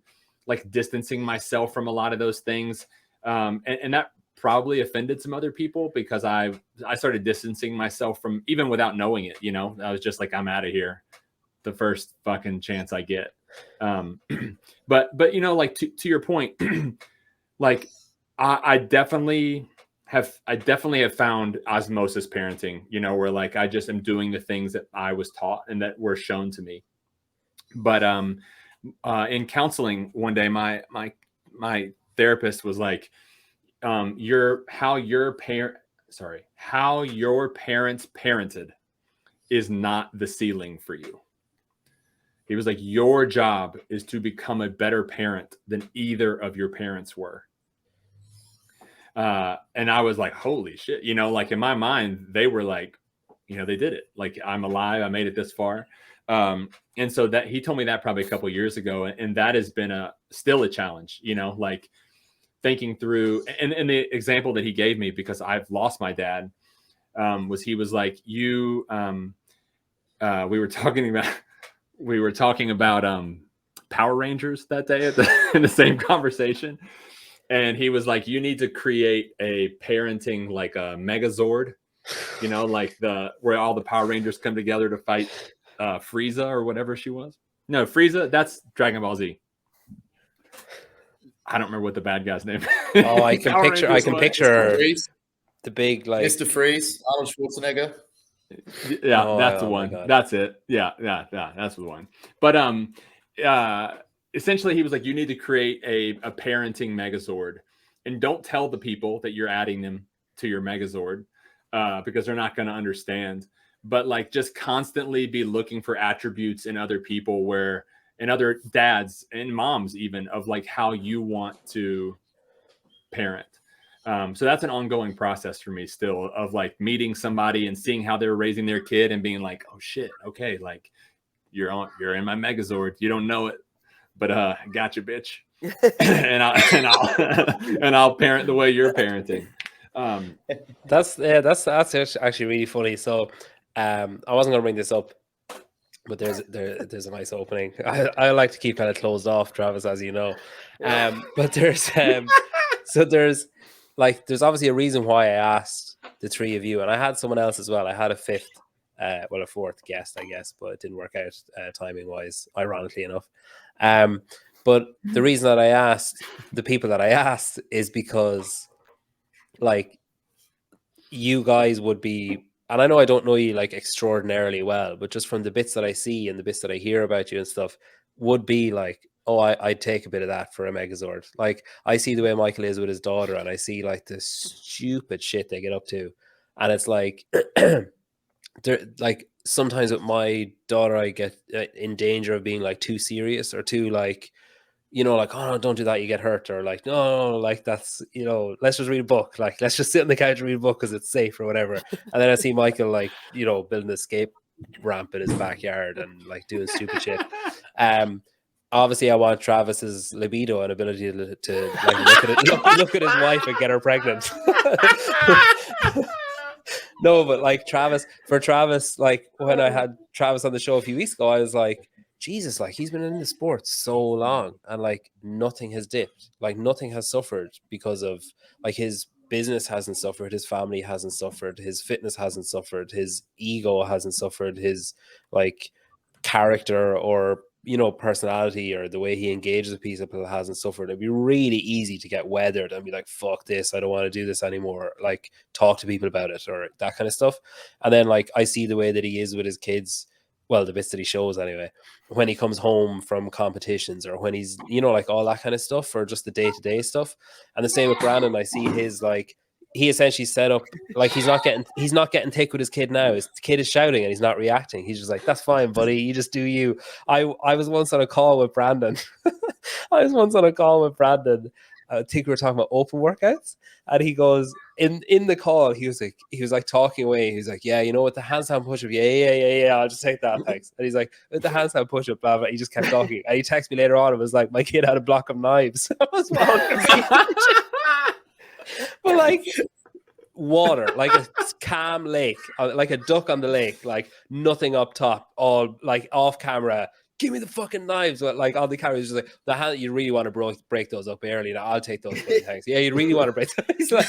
like distancing myself from a lot of those things. And that probably offended some other people, because I started distancing myself from, even without knowing it, I was just like, I'm out of here the first fucking chance I get. But like to your point, like I definitely have found osmosis parenting, where like I just am doing the things that I was taught and that were shown to me. But in counseling one day, my therapist was like, how your parents parented is not the ceiling for you. He was like, your job is to become a better parent than either of your parents were. And I was like, holy shit, like in my mind, they were like, they did it. Like, I'm alive. I made it this far. And so that he told me that probably a couple of years ago. And that has been still a challenge, like thinking through, and the example that he gave me, because I've lost my dad, he was like, we were talking about Power Rangers that day in the same conversation. And he was like, you need to create a parenting, like a Megazord, like where all the Power Rangers come together to fight Frieza or whatever she was. No, Frieza, that's Dragon Ball Z. I don't remember what the bad guy's name is. Oh, I can picture the big, like, Mr. Freeze, Arnold Schwarzenegger. Yeah, that's the one. That's it. Yeah, that's the one. But essentially, he was like, you need to create a parenting Megazord, and don't tell the people that you're adding them to your Megazord, because they're not going to understand. But like, just constantly be looking for attributes in other people, and other dads and moms, even, of like how you want to parent. So that's an ongoing process for me still, of like meeting somebody and seeing how they're raising their kid and being like, oh shit, okay, like you're in my Megazord. You don't know it, but I got you, bitch. and I'll parent the way you're parenting. That's actually really funny. So I wasn't going to bring this up, but there's a nice opening. I like to keep kind of closed off, Travis, as you know. But there's there's obviously a reason why I asked the three of you, and I had someone else as well. I had a fourth guest, I guess, but it didn't work out timing wise, ironically enough. But the reason that I asked the people that I asked is because, like, you guys would be, and I know I don't know you like extraordinarily well, but just from the bits that I see and the bits that I hear about you and stuff, would be like, oh, I'd take a bit of that for a Megazord. Like, I see the way Michael is with his daughter, and I see like the stupid shit they get up to, and it's like, like sometimes with my daughter, I get in danger of being like too serious or too like, like, oh no, don't do that, you get hurt, or like, no, like that's, let's just read a book, like let's just sit on the couch and read a book because it's safe or whatever. And then I see Michael like, building an escape ramp in his backyard and like doing stupid shit. Obviously I want Travis's libido and ability to like look at his wife and get her pregnant. No, but like Travis, like when I had Travis on the show a few weeks ago, I was like, Jesus, like he's been in the sport so long and like nothing has dipped, like nothing has suffered because of, like, his business hasn't suffered, his family hasn't suffered, his fitness hasn't suffered, his ego hasn't suffered, his like character or personality or the way he engages with people hasn't suffered. It'd be really easy to get weathered and be like, fuck this, I don't want to do this anymore, like talk to people about it or that kind of stuff. And then like I see the way that he is with his kids, well, the bits that he shows anyway, when he comes home from competitions or when he's, like all that kind of stuff, or just the day-to-day stuff. And the same with Brandon. I see his, like, he essentially set up, like, he's not getting thick with his kid now. His kid is shouting and he's not reacting. He's just like, that's fine, buddy, you just do you. I was once on a call with Brandon. I think we were talking about open workouts, and he goes in the call. He was like talking away. He was like, yeah, you know what, the handstand push-up, yeah. I'll just take that, thanks. And he's like, with the handstand push-up, blah blah. He just kept talking, and he texted me later on and was like, my kid had a block of knives. I was but like water, like a calm lake, like a duck on the lake, like nothing up top, all like off camera. Give me the fucking knives. Like all the cameras, just like the hand. You really want to break those up early. Now, I'll take those. Thanks. Yeah, you really want to break. He's like,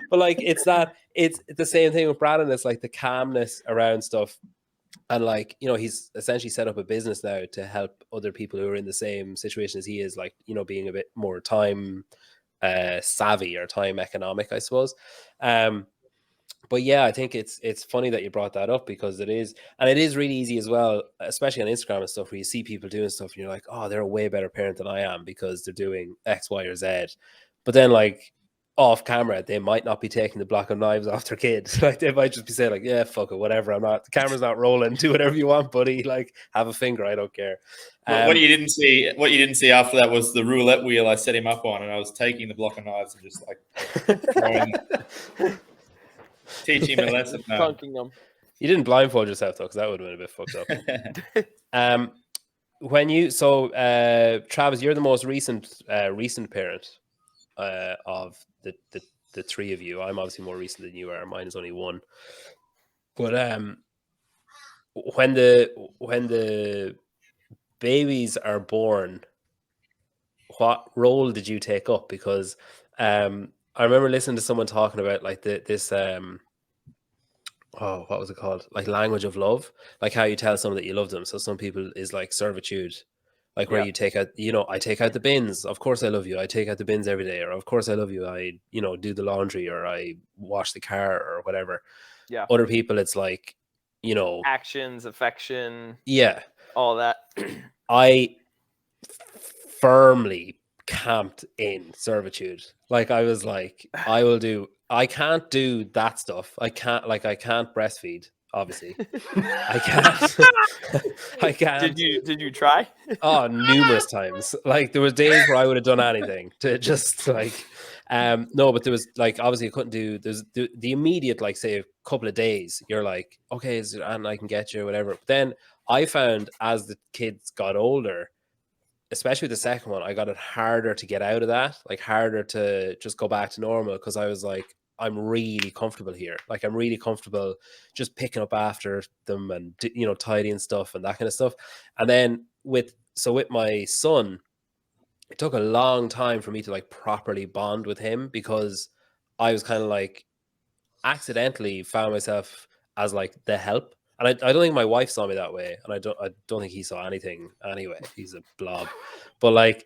but like it's the same thing with Brandon. It's like the calmness around stuff, and like, you know, he's essentially set up a business now to help other people who are in the same situation as he is. Like, you know, being a bit more time savvy or time economic, I suppose. But yeah, I think it's funny that you brought that up, because it is really easy as well, especially on Instagram and stuff, where you see people doing stuff and you're like, oh, they're a way better parent than I am because they're doing X, Y, or Z. But then like off camera, they might not be taking the block of knives off their kids. Like they might just be saying like, yeah, fuck it, whatever. The camera's not rolling. Do whatever you want, buddy. Like have a finger. I don't care. What you didn't see after that was the roulette wheel I set him up on, and I was taking the block of knives and just like throwing. Teaching him a lesson. No. Punking them. You didn't blindfold yourself though, because that would have been a bit fucked up. Travis, you're the most recent parent of the three of you. I'm obviously more recent than you are. Mine is only one. But when the babies are born, what role did you take up? Because I remember listening to someone talking about like this what was it called? Like language of love, like how you tell someone that you love them. So some people is like servitude, like where you take out, you know, I take out the bins. Of course I love you. I take out the bins every day. Or of course I love you. I, you know, do the laundry, or I wash the car, or whatever. Yeah. Other people, it's like, you know, actions, affection. Yeah. All that. I firmly camped in servitude. Like I was like, I can't do that stuff. I can't breastfeed, obviously. I can't. Did you try? Oh, numerous times. Like there was days where I would have done anything to just like no, but there was like, obviously I couldn't do, there's the immediate, like say a couple of days, you're like, okay, and I can get you, whatever. But then I found as the kids got older, especially the second one, I got it harder to get out of that, like harder to just go back to normal, because I was like, I'm really comfortable here. Like I'm really comfortable just picking up after them and, you know, tidying stuff and that kind of stuff. And then with my son, it took a long time for me to like properly bond with him, because I was kind of like accidentally found myself as like the help. And I don't think my wife saw me that way, and I don't think he saw anything anyway. He's a blob. But like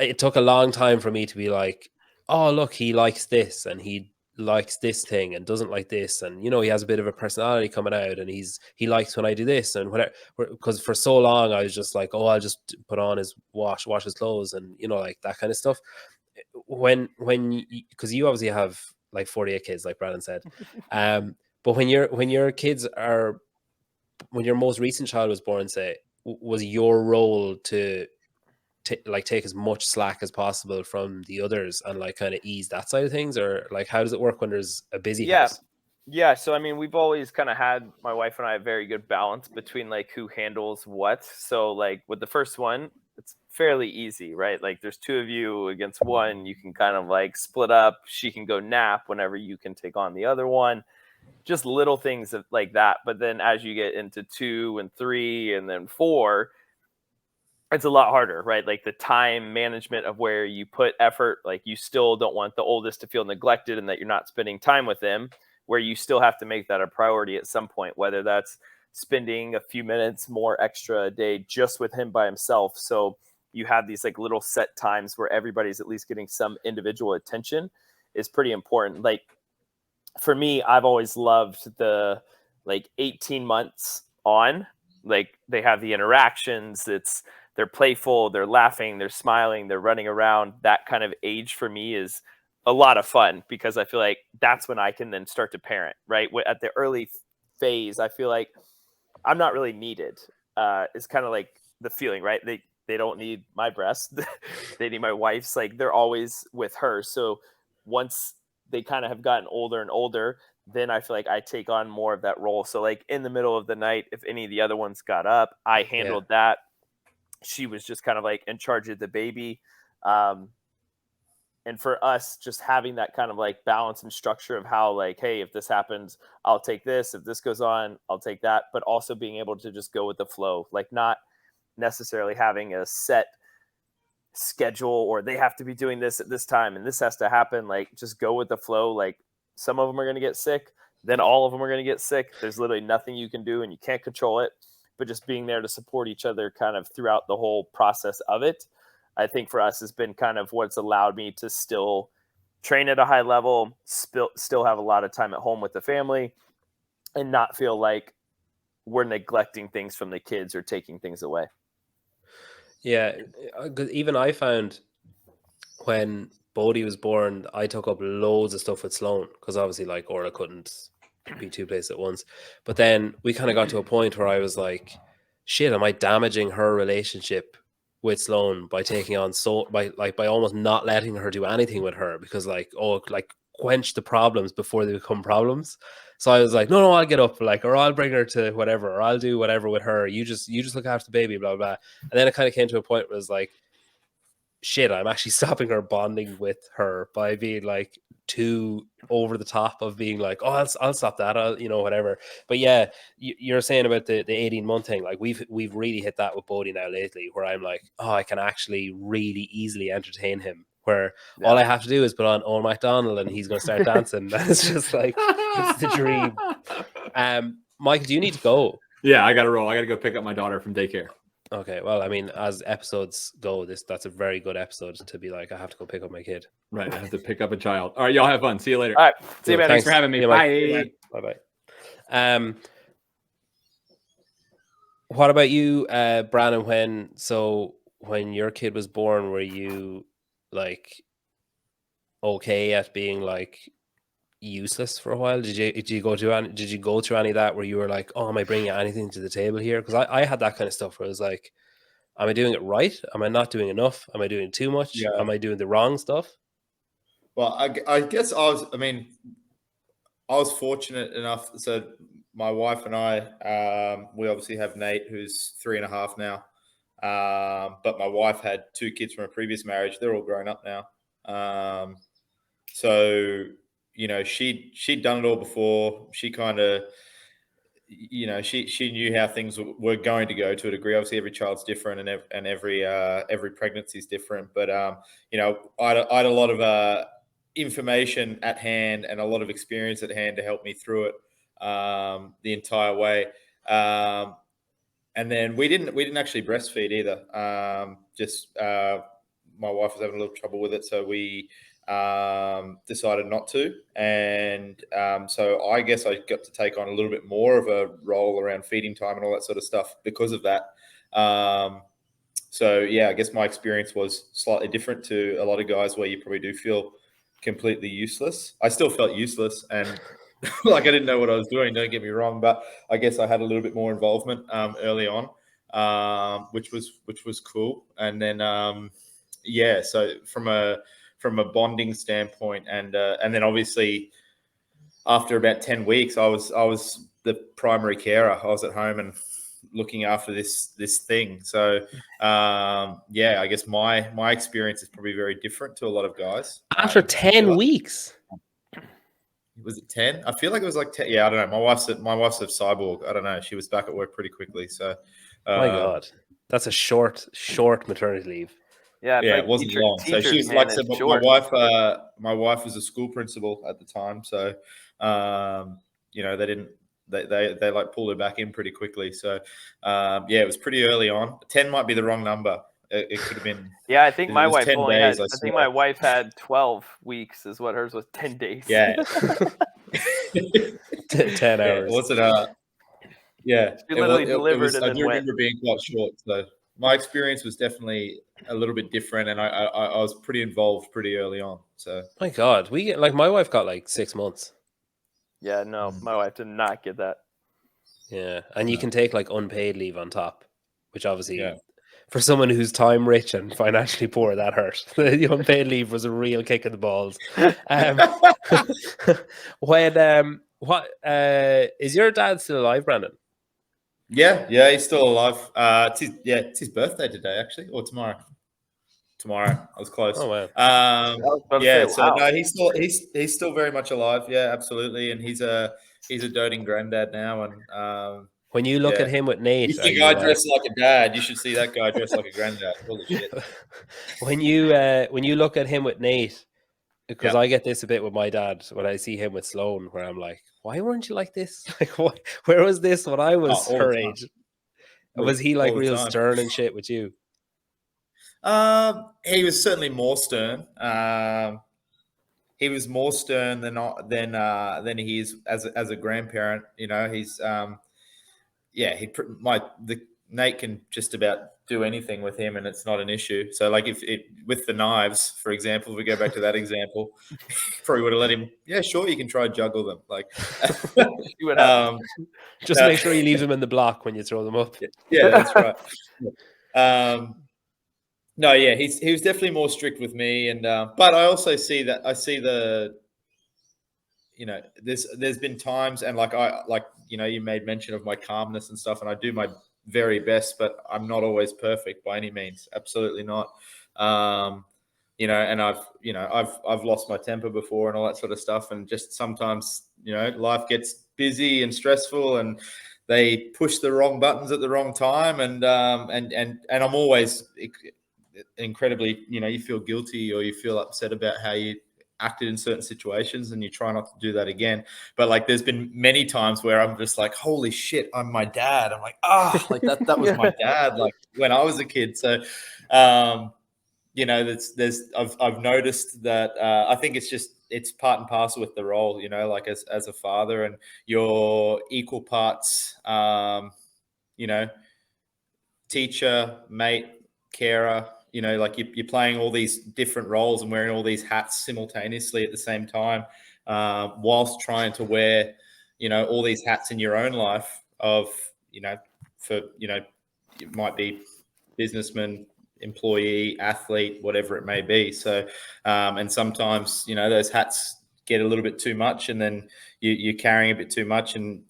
it took a long time for me to be like, oh look, he likes this and he likes this thing and doesn't like this, and you know, he has a bit of a personality coming out, and he likes when I do this and whatever. Because for so long I was just like, oh, I'll just put on his wash his clothes, and you know, like that kind of stuff. When because you obviously have like 48 kids, like Brandon said, but when your kids are, when your most recent child was born, say, was your role to like take as much slack as possible from the others and like kind of ease that side of things, or like how does it work when there's a busy house? Yeah, so I mean, we've always kind of had, my wife and I, a very good balance between like who handles what. So like with the first one, it's fairly easy, right? Like there's two of you against one, you can kind of like split up. She can go nap whenever you can take on the other one. Just little things like that. But then as you get into 2 and 3 and then 4, it's a lot harder, right? Like the time management of where you put effort, like you still don't want the oldest to feel neglected and that you're not spending time with them, where you still have to make that a priority at some point, whether that's spending a few minutes more extra a day just with him by himself. So you have these like little set times where everybody's at least getting some individual attention is pretty important. Like for me, I've always loved the like 18 months on, like they have the interactions. They're playful, they're laughing, they're smiling, they're running around. That kind of age for me is a lot of fun, because I feel like that's when I can then start to parent, right? At the early phase, I feel like I'm not really needed. It's kind of like the feeling, right? they don't need my breast. They need my wife's. Like, they're always with her. So once they kind of have gotten older and older, then I feel like I take on more of that role. So like in the middle of the night, if any of the other ones got up, I handled that. She was just kind of like in charge of the baby. And for us, just having that kind of like balance and structure of how, like, hey, if this happens, I'll take this. If this goes on, I'll take that. But also being able to just go with the flow, like not necessarily having a set schedule or they have to be doing this at this time and this has to happen. Like, just go with the flow. Like, some of them are going to get sick, then all of them are going to get sick. There's literally nothing you can do and you can't control it. But just being there to support each other kind of throughout the whole process of it, I think for us has been kind of what's allowed me to still train at a high level, still have a lot of time at home with the family, and not feel like we're neglecting things from the kids or taking things away. Yeah, because even I found when Bodhi was born, I took up loads of stuff with Sloan because obviously, like, Orla couldn't be two places at once. But then we kind of got to a point where I was like, shit, am I damaging her relationship with Sloan by taking on by almost not letting her do anything with her because like quench the problems before they become problems. So I was like, no, I'll get up, like, or I'll bring her to whatever, or I'll do whatever with her. You just look after the baby, blah blah. And then it kind of came to a point where it was like, shit, I'm actually stopping her bonding with her by being like too over the top of being like, oh, I'll stop that, whatever. But yeah, you're saying about the 18-month thing, like we've really hit that with Bodhi now lately, where I'm like, oh, I can actually really easily entertain him, where all I have to do is put on Old MacDonald and he's going to start dancing. That's just like, it's the dream. Mike, do you need to go? Yeah, I got to roll. I got to go pick up my daughter from daycare. Okay, well, I mean, as episodes go, that's a very good episode to be like, I have to go pick up my kid. Right, I have to pick up a child. All right, y'all have fun. See you later. All right, see you, man. Thanks for having me. Bye. Bye. What about you, Brandon? When your kid was born, were you like okay at being like useless for a while? Did you go through any of that where you were like, oh, am I bringing anything to the table here? Because I had that kind of stuff where I was like, am I doing it right? Am I not doing enough? Am I doing too much? Yeah. Am I doing the wrong stuff? Well, I guess I was fortunate enough. So my wife and I, we obviously have Nate, who's 3.5 now. But my wife had 2 kids from a previous marriage. They're all grown up now. So, she'd done it all before. She kind of, she knew how things were going to go to a degree. Obviously, every child's different, and every pregnancy is different. But I had a lot of information at hand and a lot of experience at hand to help me through it the entire way. And then we didn't actually breastfeed either. My wife was having a little trouble with it, so we decided not to. And so I guess I got to take on a little bit more of a role around feeding time and all that sort of stuff because of that. So yeah, I guess my experience was slightly different to a lot of guys where you probably do feel completely useless. I still felt useless and like I didn't know what I was doing, don't get me wrong, but I guess I had a little bit more involvement early on, which was cool. And then so from a bonding standpoint, and then obviously after about 10 weeks, I was the primary carer. I was at home and looking after this thing. So I guess my experience is probably very different to a lot of guys. After 10 weeks. Was it 10? I feel like it was like 10. Yeah, I don't know. My wife's a cyborg. I don't know. She was back at work pretty quickly. So my God, that's a short maternity leave. Yeah, it wasn't long. So she was, like I said, my wife was a school principal at the time. So they like pulled her back in pretty quickly. So it was pretty early on. 10 might be the wrong number. It could have been. Yeah, I think my wife only days, had. I think my wife had 12 weeks, is what hers was. 10 days. Yeah. 10 hours. What's it? Yeah. She literally delivered. I do remember being quite short. So my experience was definitely a little bit different, and I was pretty involved pretty early on. So my God, my wife got like 6 months. Yeah, no, my wife did not get that. Yeah, and you can take like unpaid leave on top, which obviously for someone who's time rich and financially poor, that hurt. The unpaid leave was a real kick in the balls. What is your dad still alive, Brandon? Yeah, he's still alive. It's his birthday today, actually, or tomorrow. Tomorrow, I was close. Oh wow. I was about to Yeah, say, so wow. no, he's still very much alive. Yeah, absolutely, and he's a doting granddad now. And When you look at him with Nate, you think I dress like a dad? You should see that guy dress like a granddad. Holy shit! when you look at him with Nate, because Yeah. I get this a bit with my dad when I see him with Sloan, where I'm like, why weren't you like this? Like, where was this when I was all her the time. age? Was he like All the real time. stern and shit with you? He was certainly more stern. He was more stern than he is as a grandparent. You know, he's Nate can just about do anything with him, and it's not an issue. So, like, if with the knives, for example, if we go back to that example, probably would have let him. Yeah, sure, you can try juggle them. Like, See what happens. Just make sure you leave them in the block when you throw them up. Yeah, that's right. No, yeah, he was definitely more strict with me, and but I also see the, you know, there's been times, and you made mention of my calmness and stuff, and I do my very best, but I'm not always perfect by any means. Absolutely not. And I've lost my temper before and all that sort of stuff, and just sometimes, life gets busy and stressful, and they push the wrong buttons at the wrong time, and I'm always incredibly, you feel guilty or you feel upset about how you acted in certain situations, and you try not to do that again. But like, there's been many times where I'm just like, holy shit, I'm my dad. I'm like, like that was my dad, like when I was a kid. So I've noticed that. I think it's part and parcel with the role, like as a father, and you're equal parts, teacher, mate, carer. Like you're playing all these different roles and wearing all these hats simultaneously at the same time, whilst trying to wear, all these hats in your own life of, it might be businessman, employee, athlete, whatever it may be. So, and sometimes, those hats get a little bit too much, and then you're carrying a bit too much, and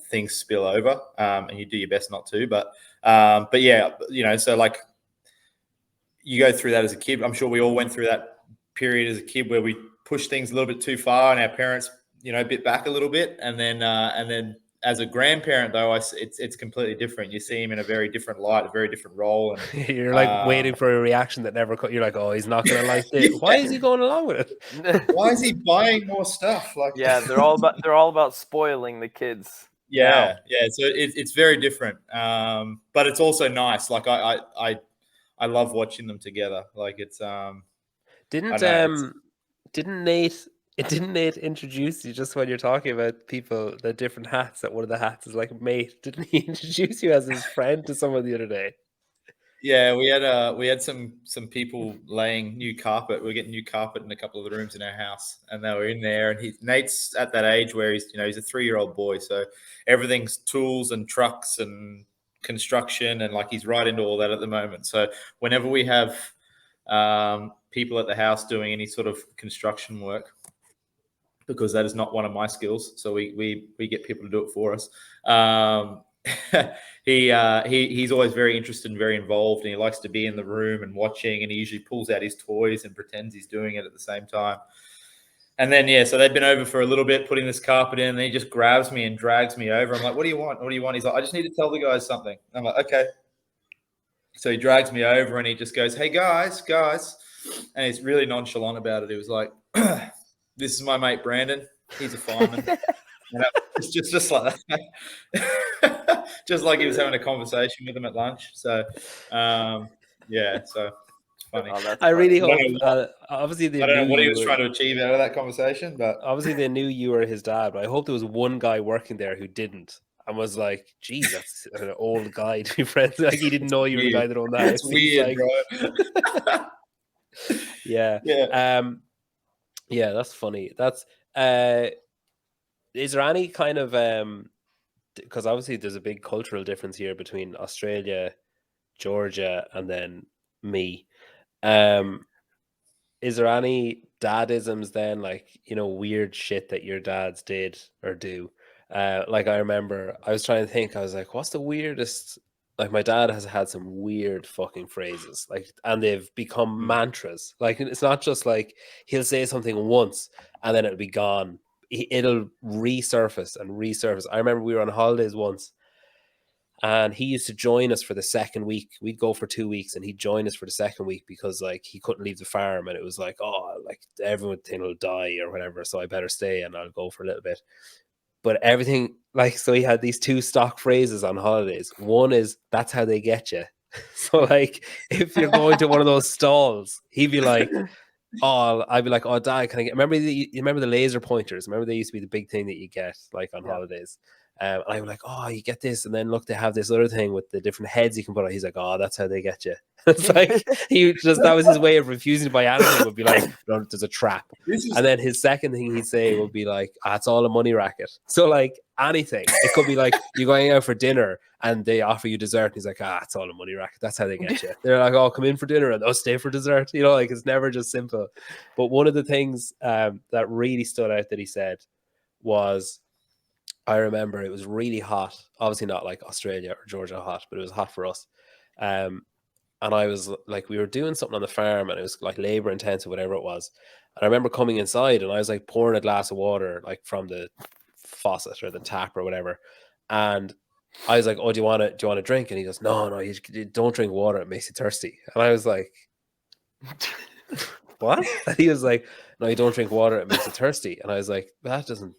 things spill over, and you do your best not to. But yeah, so like, you go through that as a kid. I'm sure we all went through that period as a kid where we pushed things a little bit too far, and our parents, bit back a little bit. And then as a grandparent, though, it's completely different. You see him in a very different light, a very different role. And you're like waiting for a reaction that never comes. You're like, oh, he's not going to like this. Why is he going along with it? Why is he buying more stuff? Like, yeah, they're all about spoiling the kids. Yeah. So it's very different, but it's also nice. Like I love watching them together. Like it's didn't Nate introduce you, just when you're talking about people, the different hats, that one of the hats is like a mate? Didn't he introduce you as his friend to someone the other day? Yeah, we had some people laying new carpet. We're getting new carpet in a couple of the rooms in our house, and they were in there. And Nate's at that age where he's a 3-year-old boy, so everything's tools and trucks and construction, and like, he's right into all that at the moment. So whenever we have people at the house doing any sort of construction work, because that is not one of my skills, so we get people to do it for us. He's always very interested and very involved, and he likes to be in the room and watching, and he usually pulls out his toys and pretends he's doing it at the same time. And then, so they've been over for a little bit, putting this carpet in, and he just grabs me and drags me over. I'm like, what do you want? What do you want? He's like, I just need to tell the guys something. I'm like, okay. So he drags me over, and he just goes, hey, guys. And he's really nonchalant about it. He was like, this is my mate, Brandon. He's a fireman. It's just like that. Just like he was having a conversation with him at lunch. So, so it's funny. I really hope, obviously, I don't know what he was trying to achieve out of that conversation, but obviously they knew you were his dad. But I hope there was one guy working there who didn't, and was like, geez, that's an old guy to be friends. Like, he didn't know you were the guy that owned that. It's weird, like... bro. Yeah. Yeah, that's funny. That's is there any kind of because obviously there's a big cultural difference here between Australia Georgia, and then me. Is there any dadisms then, like, weird shit that your dads did or do? Like, I remember I was trying to think, I was like, what's the weirdest? Like, my dad has had some weird fucking phrases, like, and they've become mantras. Like, it's not just like he'll say something once and then it'll be gone. It'll resurface and resurface. I remember we were on holidays once, and he used to join us for the second week. We'd go for 2 weeks and he'd join us for the second week because, like, he couldn't leave the farm, and it was like, oh, like, everyone think will die or whatever, so I better stay and I'll go for a little bit. But everything, like, so he had these two stock phrases on holidays. One is, that's how they get you. So, like, if you're going to one of those stalls, he'd be like, oh, I'd be like, oh, Dad, can I get? You remember the laser pointers? Remember they used to be the big thing that you get, like, on holidays. And I'm like, oh, you get this, and then look, they have this other thing with the different heads you can put on. He's like, oh, that's how they get you. It's like that was his way of refusing to buy anything. Would be like, no, there's a trap. And then his second thing he'd say would be like, it's all a money racket. So, like, anything. It could be like you're going out for dinner and they offer you dessert, and he's like, it's all a money racket. That's how they get you. They're like, oh, come in for dinner and they'll stay for dessert. Like, it's never just simple. But one of the things that really stood out that he said was, I remember it was really hot. Obviously not like Australia or Georgia hot, but it was hot for us. And I was like, we were doing something on the farm and it was like labor intensive, whatever it was. And I remember coming inside and I was like pouring a glass of water, like from the faucet or the tap or whatever. And I was like, oh, do you want a drink? And he goes, no, you don't drink water. It makes you thirsty. And I was like, what? And he was like, no, you don't drink water. It makes you thirsty. And I was like, that doesn't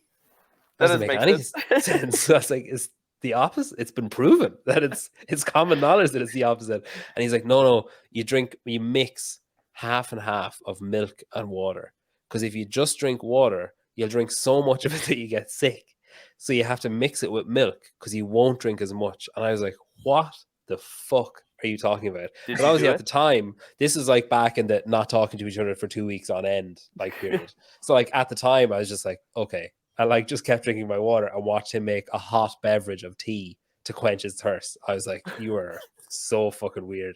make any sense. I was like, it's the opposite. It's been proven that it's common knowledge that it's the opposite. And he's like, no, you mix half and half of milk and water. Because if you just drink water, you'll drink so much of it that you get sick. So you have to mix it with milk because you won't drink as much. And I was like, what the fuck are you talking about? But obviously at the time, this is like back in the not talking to each other for 2 weeks on end, like, period. So, like, at the time, I was just like, okay. I, like, just kept drinking my water and watched him make a hot beverage of tea to quench his thirst. I was like, you are so fucking weird.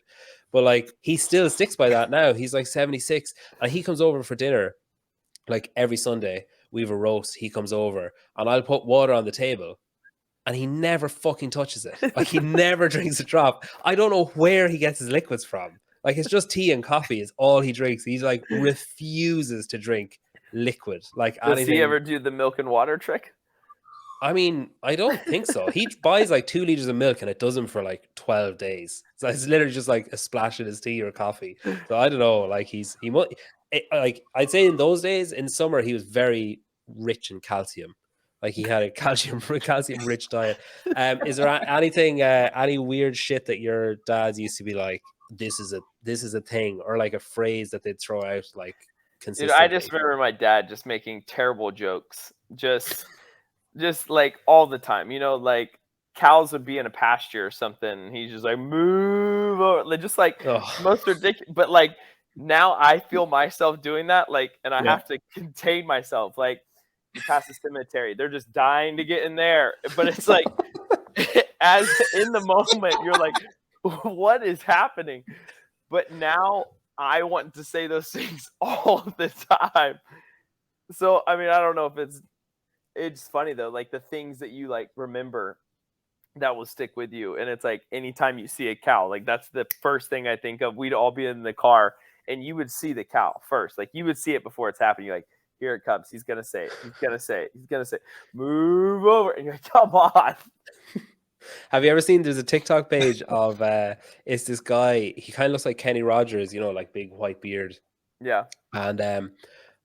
But, like, he still sticks by that now. He's like 76 and he comes over for dinner like every Sunday. We have a roast. He comes over and I'll put water on the table and he never fucking touches it. Like, he never drinks a drop. I don't know where he gets his liquids from. Like, it's just tea and coffee is all he drinks. He's like refuses to drink liquid. Like, does anything. He ever do the milk and water trick? I mean, I don't think so. He buys like 2 liters of milk and it does him for like 12 days. So it's literally just like a splash in his tea or coffee. So I don't know. Like, like, I'd say in those days in summer he was very rich in calcium. Like, he had a calcium rich diet. Is there anything any weird shit that your dads used to be like, this is a thing, or like a phrase that they'd throw out like consistently? Dude, I just remember my dad just making terrible jokes. Just like all the time, like cows would be in a pasture or something. And he's just like, move over. Just like most ridiculous. But like now I feel myself doing that. Like, and I have to contain myself. Like, you pass the cemetery, they're just dying to get in there. But it's like, as in the moment, you're like, what is happening? But now I want to say those things all the time. So, I mean, I don't know if it's funny though, like the things that you like remember that will stick with you. And it's like anytime you see a cow, like that's the first thing I think of. We'd all be in the car and you would see the cow first. Like, you would see it before it's happening. You're like, here it comes. He's gonna say it. He's gonna say it. He's gonna say, move over. And you're like, come on. Have you ever seen, there's a TikTok page of it's this guy, he kind of looks like Kenny Rogers, like big white beard. Yeah. And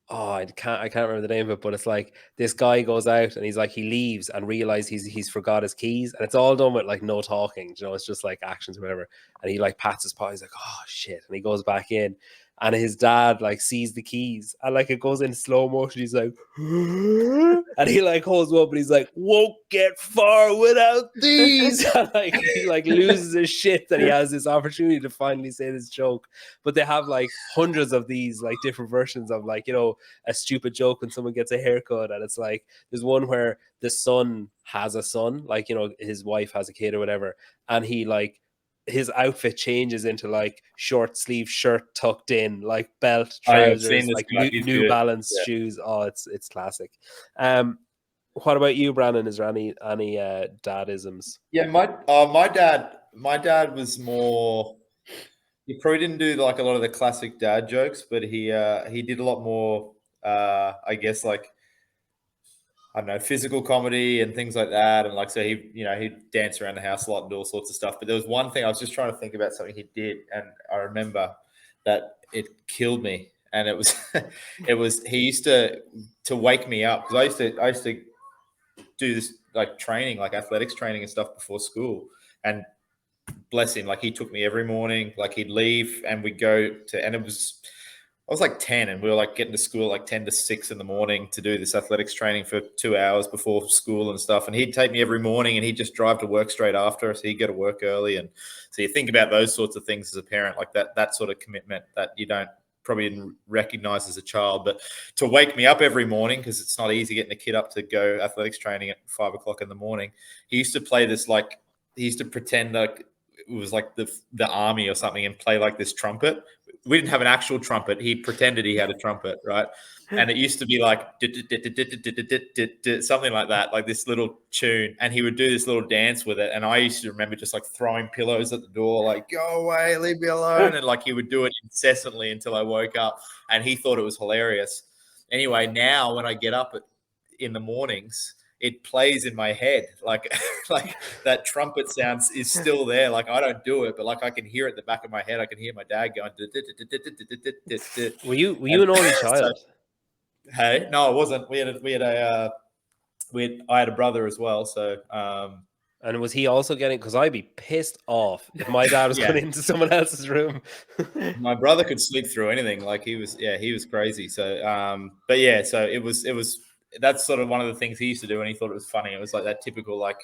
I can't remember the name of it, but it's like this guy goes out and he's like, he leaves and realizes he's forgot his keys, and it's all done with like no talking, it's just like actions or whatever. And he like pats his paw, he's like, oh shit, and he goes back in and his dad like sees the keys and like it goes in slow motion. He's like, and he like holds them up and he's like, won't get far without these. And like he like loses his shit that he has this opportunity to finally say this joke. But they have like hundreds of these like different versions of like, a stupid joke when someone gets a haircut, and it's like there's one where the son has a son, like, his wife has a kid or whatever, and he like his outfit changes into like short sleeve shirt tucked in, like belt, I've seen trousers, this like guy. He's New good. Balance Yeah. shoes. Oh, it's classic. What about you, Brandon? Is there any dadisms? Yeah, my dad was more. He probably didn't do like a lot of the classic dad jokes, but he did a lot more. I guess like I don't know, physical comedy and things like that. And like so, he'd dance around the house a lot and do all sorts of stuff. But there was one thing I was just trying to think about something he did, and I remember that it killed me. And it was he used to wake me up because I used to do this like training, like athletics training and stuff before school. And bless him, like he took me every morning. Like he'd leave and we'd go to, and I was like 10 and we were like getting to school like 10 to 6 in the morning to do this athletics training for 2 hours before school and stuff. And he'd take me every morning and he'd just drive to work straight after. So he'd go to work early. And so you think about those sorts of things as a parent, like that sort of commitment that you don't probably didn't recognize as a child, but to wake me up every morning, because it's not easy getting a kid up to go athletics training at 5 o'clock in the morning. He used to play this, like, he used to pretend like it was like the army or something and play like this trumpet. We didn't have an actual trumpet. He pretended he had a trumpet, right? And it used to be like something like that, like this little tune. And he would do this little dance with it. And I used to remember just like throwing pillows at the door, like, go away, leave me alone. And like he would do it incessantly until I woke up. And he thought it was hilarious. Anyway, now when I get up in the mornings, it plays in my head, like that trumpet sounds is still there. Like I don't do it, but like I can hear it in the back of my head. I can hear my dad going. Were you an only child? Hey, no, I wasn't. I had a brother as well. So, and was he also getting? Because I'd be pissed off if my dad was going into someone else's room. My brother could sleep through anything. Like he was crazy. So, but yeah, so it was. That's sort of one of the things he used to do, and he thought it was funny. It was like that typical like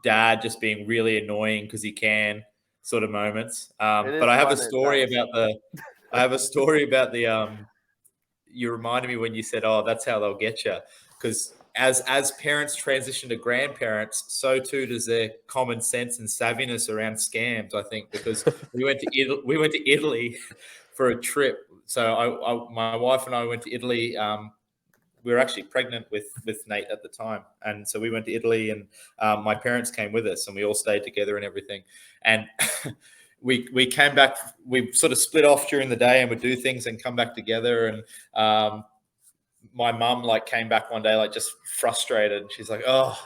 dad just being really annoying because he can sort of moments. But I have a story about the. You reminded me when you said, "Oh, that's how they'll get you," because as parents transition to grandparents, so too does their common sense and savviness around scams. I think because we went to Italy for a trip. So my wife and I went to Italy. We were actually pregnant with Nate at the time. And so we went to Italy and my parents came with us and we all stayed together and everything. And we came back, we sort of split off during the day and would do things and come back together. And my mum like came back one day, like just frustrated. She's like, oh,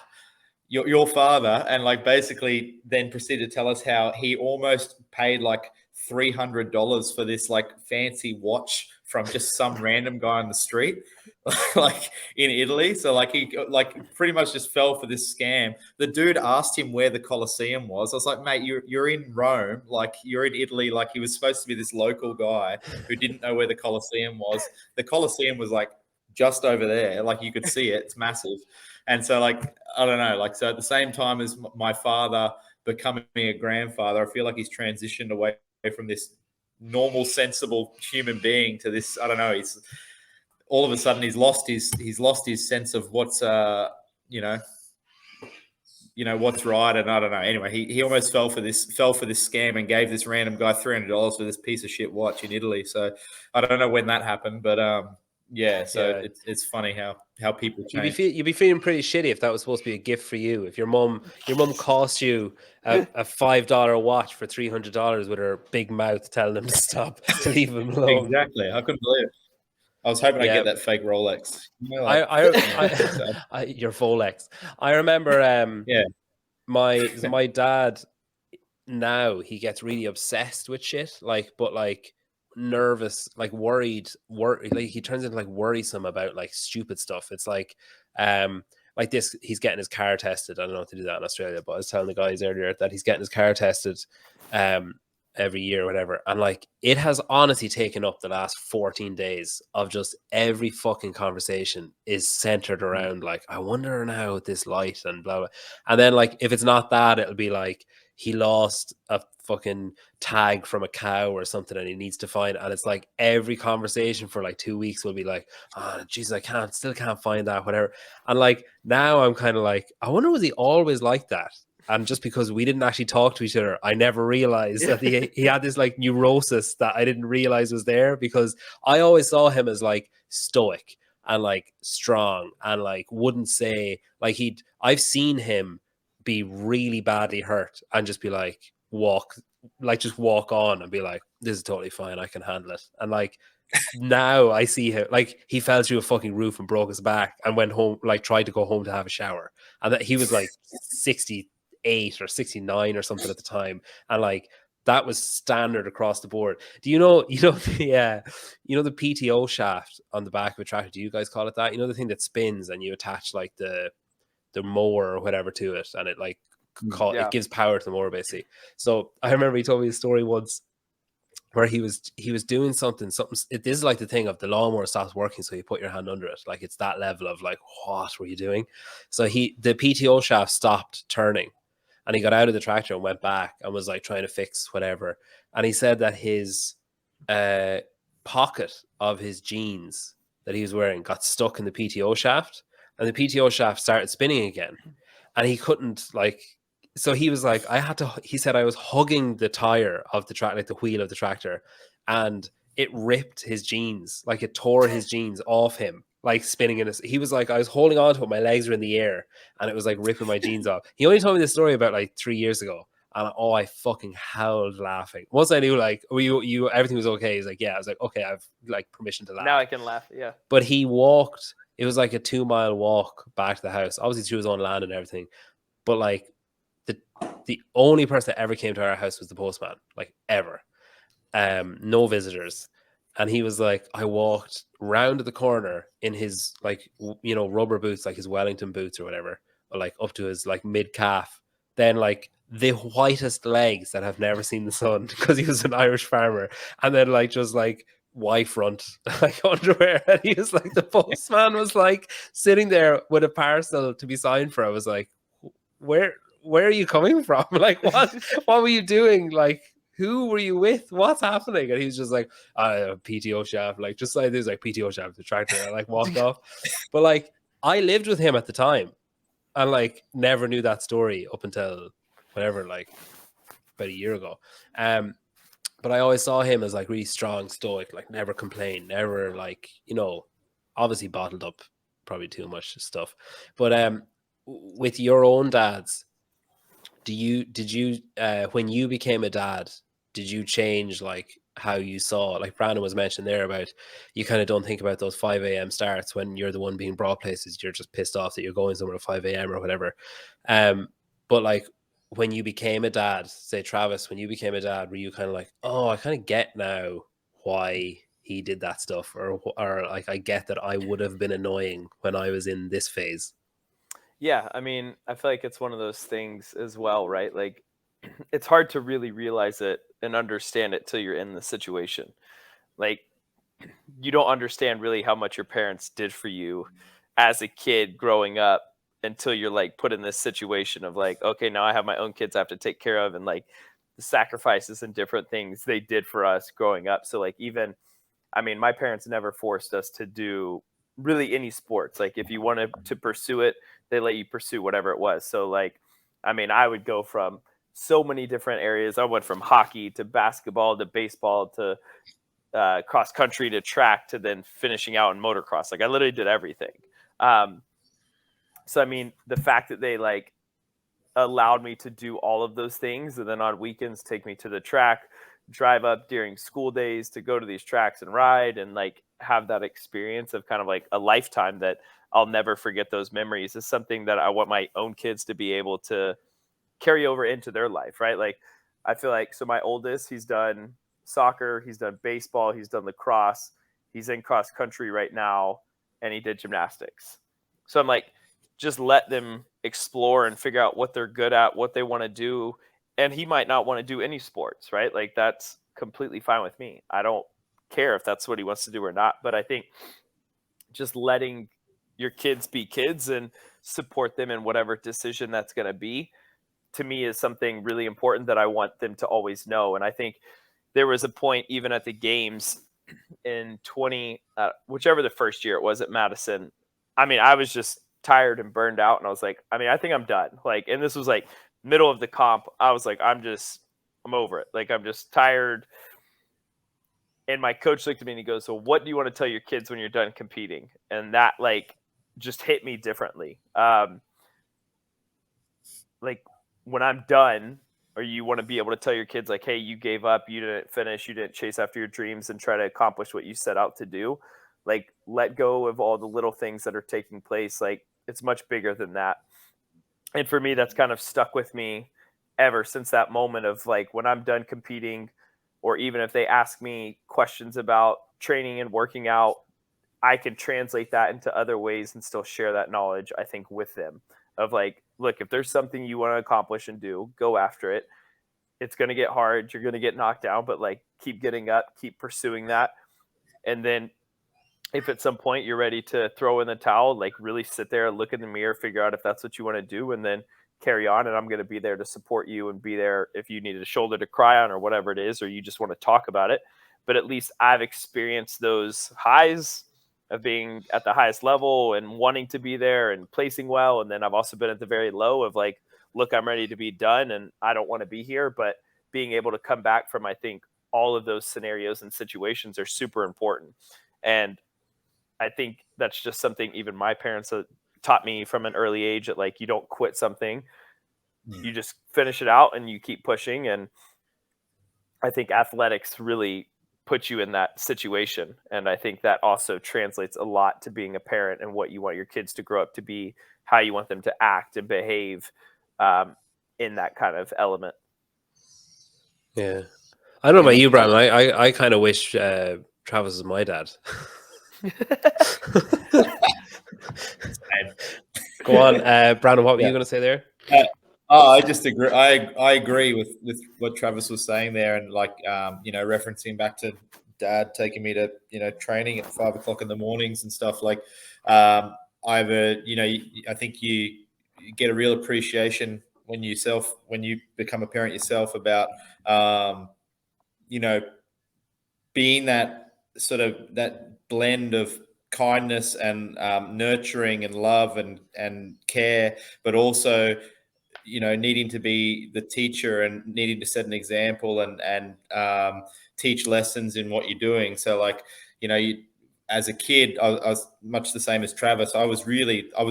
your father. And like basically then proceeded to tell us how he almost paid like $300 for this like fancy watch from just some random guy on the street, like in Italy. So like he like pretty much just fell for this scam. The dude asked him where the Colosseum was. I was like, mate, you're in Rome, like you're in Italy. Like he was supposed to be this local guy who didn't know where the Colosseum was. The Colosseum was like just over there. Like you could see it. It's massive. And so like, I don't know, like, so at the same time as my father becoming a grandfather, I feel like he's transitioned away from this normal, sensible human being to this. I don't know. He's all of a sudden he's lost his sense of what's what's right, and I don't know. Anyway, he almost fell for this scam and gave this random guy $300 for this piece of shit watch in Italy. So I don't know when that happened, but it's funny how people change. You'd be feeling pretty shitty if that was supposed to be a gift for you. If your mum cost you a $5 watch for $300 with her big mouth telling him to stop, to leave him alone. Exactly, I couldn't believe it. I was hoping I'd get that fake Rolex. Your Rolex. I remember. My dad now he gets really obsessed with shit, but nervous, like worried, like he turns into like worrisome about like stupid stuff. It's like this, he's getting his car tested. I don't know how to do that in Australia, but I was telling the guys earlier that he's getting his car tested every year or whatever, and like it has honestly taken up the last 14 days of just every fucking conversation is centered around like, I wonder now with this light and blah blah. And then like if it's not that, it'll be like he lost a fucking tag from a cow or something and he needs to find, and it's like every conversation for like 2 weeks will be like, oh Jesus, I still can't find that, whatever. And like now I'm kind of like, I wonder, was he always like that? And just because we didn't actually talk to each other, I never realized that he had this like neurosis that I didn't realize was there, because I always saw him as like stoic and like strong and like wouldn't say like I've seen him be really badly hurt and just be like just walk on and be like, this is totally fine, I can handle it. And like now I see him like he fell through a fucking roof and broke his back and went home, like tried to go home to have a shower, and that he was like 68 or 69 or something at the time, and like that was standard across the board. Do you know the PTO shaft on the back of a tractor? Do you guys call it that? You know, the thing that spins and you attach like the mower or whatever to it, and it like it gives power to the mower basically. So I remember he told me a story once where he was doing something. This is like the thing of the lawnmower stops working, so you put your hand under it. Like it's that level of like, what were you doing? So the PTO shaft stopped turning, and he got out of the tractor and went back and was like trying to fix whatever. And he said that his pocket of his jeans that he was wearing got stuck in the PTO shaft, and the PTO shaft started spinning again, and he couldn't like. So he was like, he said, I was hugging the tire of the track, like the wheel of the tractor, and it ripped his jeans, like it tore his jeans off him, like spinning in his. He was like, I was holding on to it, my legs were in the air, and it was like ripping my jeans off. He only told me this story about like 3 years ago, and I fucking howled laughing. Once I knew like you everything was okay, he's like, yeah. I was like, okay, I've like permission to laugh. Now I can laugh, yeah. But he walked. It was like a 2-mile walk back to the house, obviously through his own land and everything, but like. The only person that ever came to our house was the postman, like ever. No visitors. And he was like, I walked round the corner in his like, rubber boots, like his Wellington boots or whatever, or like up to his like mid calf. Then like the whitest legs that have never seen the sun, because he was an Irish farmer. And then like just like Y front like underwear. And he was like, the postman was like sitting there with a parcel to be signed for. I was like, where are you coming from? Like, what were you doing? Like, who were you with? What's happening? And he was just like, PTO shaft, like just like this, like PTO shaft, the tractor. And I like walked off. But like, I lived with him at the time, and like never knew that story up until whatever, like about a year ago. But I always saw him as like really strong, stoic, like never complain, never like, obviously bottled up probably too much stuff. But with your own dads, did you when you became a dad, did you change like how you saw, like Brandon was mentioned there about, you kind of don't think about those 5 a.m. starts when you're the one being brought places, you're just pissed off that you're going somewhere at 5 a.m. or whatever. But like when you became a dad, say Travis, when you became a dad, were you kind of like, oh, I kind of get now why he did that stuff, or like I get that I would have been annoying when I was in this phase? Yeah, I mean, I feel like it's one of those things as well, right? Like, it's hard to really realize it and understand it till you're in the situation. Like, you don't understand really how much your parents did for you as a kid growing up until you're like put in this situation of like, okay, now I have my own kids I have to take care of, and like the sacrifices and different things they did for us growing up. So like, even, I mean, my parents never forced us to do really any sports. Like if you wanted to pursue it, they let you pursue whatever it was. So like, I mean, I would go from so many different areas. I went from hockey to basketball to baseball to cross country to track to then finishing out in motocross. Like I literally did everything. So I mean, the fact that they like allowed me to do all of those things, and then on weekends take me to the track, drive up during school days to go to these tracks and ride, and like have that experience of kind of like a lifetime that I'll never forget. Those memories is something that I want my own kids to be able to carry over into their life, right? Like I feel like, so my oldest, he's done soccer, he's done baseball, he's done lacrosse, he's in cross country right now, and he did gymnastics. So I'm like, just let them explore and figure out what they're good at, what they want to do. And he might not want to do any sports, right? Like that's completely fine with me. I don't care if that's what he wants to do or not. But I think just letting your kids be kids and support them in whatever decision that's going to be, to me, is something really important that I want them to always know. And I think there was a point even at the games in whichever the first year it was at Madison. I mean, I was just tired and burned out, and I was like, I mean, I think I'm done. Like, and this was like middle of the comp, I was like, I'm over it. Like, I'm just tired. And my coach looked at me and he goes, so what do you want to tell your kids when you're done competing? And that like just hit me differently. Like when I'm done, or you want to be able to tell your kids like, hey, you gave up, you didn't finish, you didn't chase after your dreams and try to accomplish what you set out to do. Like, let go of all the little things that are taking place. Like, it's much bigger than that. And for me, that's kind of stuck with me ever since that moment of like, when I'm done competing, or even if they ask me questions about training and working out, I can translate that into other ways and still share that knowledge, I think, with them of like, look, if there's something you want to accomplish and do, go after it. It's going to get hard. You're going to get knocked down, but like, keep getting up, keep pursuing that. And then if at some point you're ready to throw in the towel, like really sit there, look in the mirror, figure out if that's what you want to do, and then carry on. And I'm going to be there to support you and be there if you needed a shoulder to cry on or whatever it is, or you just want to talk about it. But at least I've experienced those highs of being at the highest level and wanting to be there and placing well. And then I've also been at the very low of like, look, I'm ready to be done and I don't want to be here. But being able to come back from, I think, all of those scenarios and situations are super important. And I think that's just something even my parents taught me from an early age, that like, you don't quit something, you just finish it out and you keep pushing. And I think athletics really put you in that situation. And I think that also translates a lot to being a parent and what you want your kids to grow up to be, how you want them to act and behave in that kind of element. Yeah. I don't know about you, Brandon. I kind of wish Travis was my dad. Go on, Brandon. What were you going to say there? I just agree. I agree with what Travis was saying there, and like referencing back to Dad taking me to training at 5 o'clock in the mornings and stuff. Like, I think you get a real appreciation when you become a parent yourself about being that sort of that blend of kindness and nurturing and love and care, but also needing to be the teacher and needing to set an example and teach lessons in what you're doing. So like, as a kid, I was much the same as Travis. I was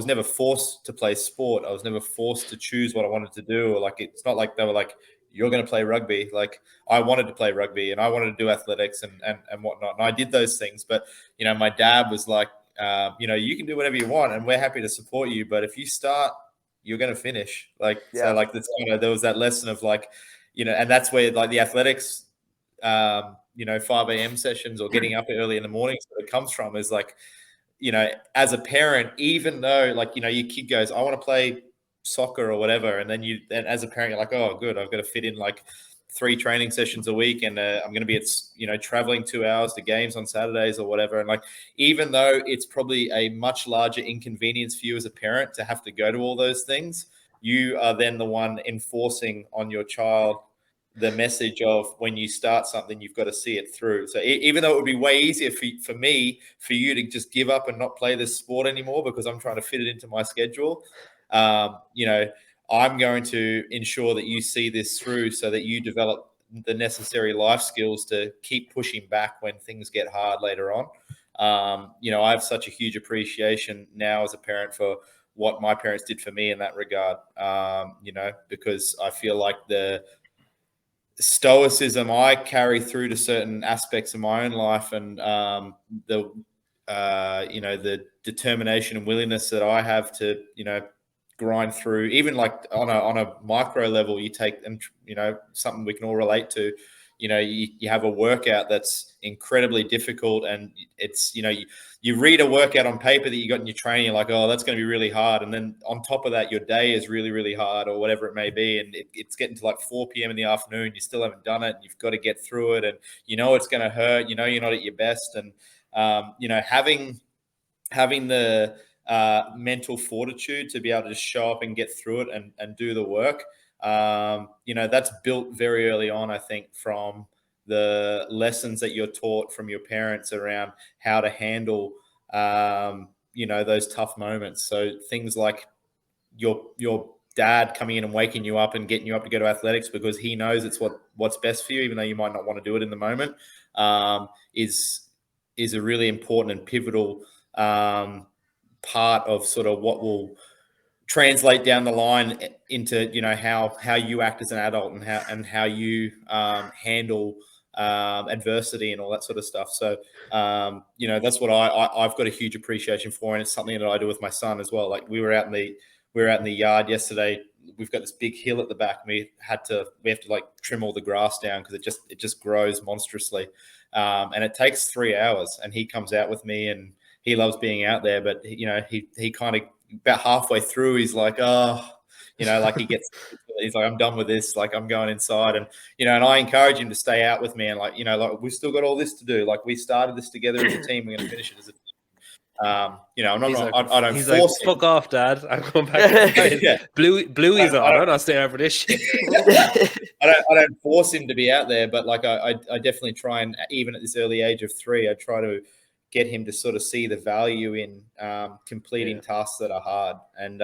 never forced to play sport. I was never forced to choose what I wanted to do. Or like, it's not like they were like, you're going to play rugby. Like, I wanted to play rugby and I wanted to do athletics and whatnot. And I did those things. But, my dad was like, you can do whatever you want and we're happy to support you. But if you start, you're going to finish. Like, so like that's, there was that lesson of like, and that's where like the athletics, 5 a.m. sessions or getting up early in the morning, so it comes from is like, as a parent, even though like, your kid goes, I want to play soccer or whatever. And then as a parent, you're like, oh, good. I've got to fit in like 3 training sessions a week. And I'm going to be at, traveling 2 hours to games on Saturdays or whatever. And like, even though it's probably a much larger inconvenience for you as a parent to have to go to all those things, you are then the one enforcing on your child the message of when you start something, you've got to see it through. So even though it would be way easier for you to just give up and not play this sport anymore because I'm trying to fit it into my schedule, I'm going to ensure that you see this through so that you develop the necessary life skills to keep pushing back when things get hard later on. I have such a huge appreciation now as a parent for what my parents did for me in that regard, because I feel like the stoicism I carry through to certain aspects of my own life and the determination and willingness that I have to, grind through, even like on a micro level, you take and, something we can all relate to, you have a workout that's incredibly difficult and it's, you read a workout on paper that you got in your training, you're like, oh, that's going to be really hard. And then on top of that, your day is really, really hard or whatever it may be. And it's getting to like 4 p.m. in the afternoon. You still haven't done it. And you've got to get through it. And it's going to hurt. You're not at your best. And, having the mental fortitude to be able to just show up and get through it and do the work, that's built very early on, I think, from the lessons that you're taught from your parents around how to handle, those tough moments. So things like your dad coming in and waking you up and getting you up to go to athletics because he knows it's what's best for you, even though you might not want to do it in the moment, is a really important and pivotal part of sort of what will translate down the line into, you know, how you act as an adult and how you handle adversity and all that sort of stuff. So you know, that's what I've got a huge appreciation for, and it's something that I do with my son as well. Like we were out in the yard yesterday. We've got this big hill at the back. We have to like trim all the grass down because it just grows monstrously, and it takes 3 hours. And he comes out with me, and he loves being out there. But you know, he kind of about halfway through, he's like, oh, you know, like he's like, I'm done with this. Like I'm going inside, and you know, and I encourage him to stay out with me, and like, you know, like we've still got all this to do. Like we started this together as a team. We're going to finish it as a team. You know, I don't he's force like, fuck off, Dad. I'm going back to yeah. Bluey's on. I'm not staying out for this shit. I don't force him to be out there, but like I definitely try, and even at this early age of 3, I try to get him to sort of see the value in completing tasks that are hard, and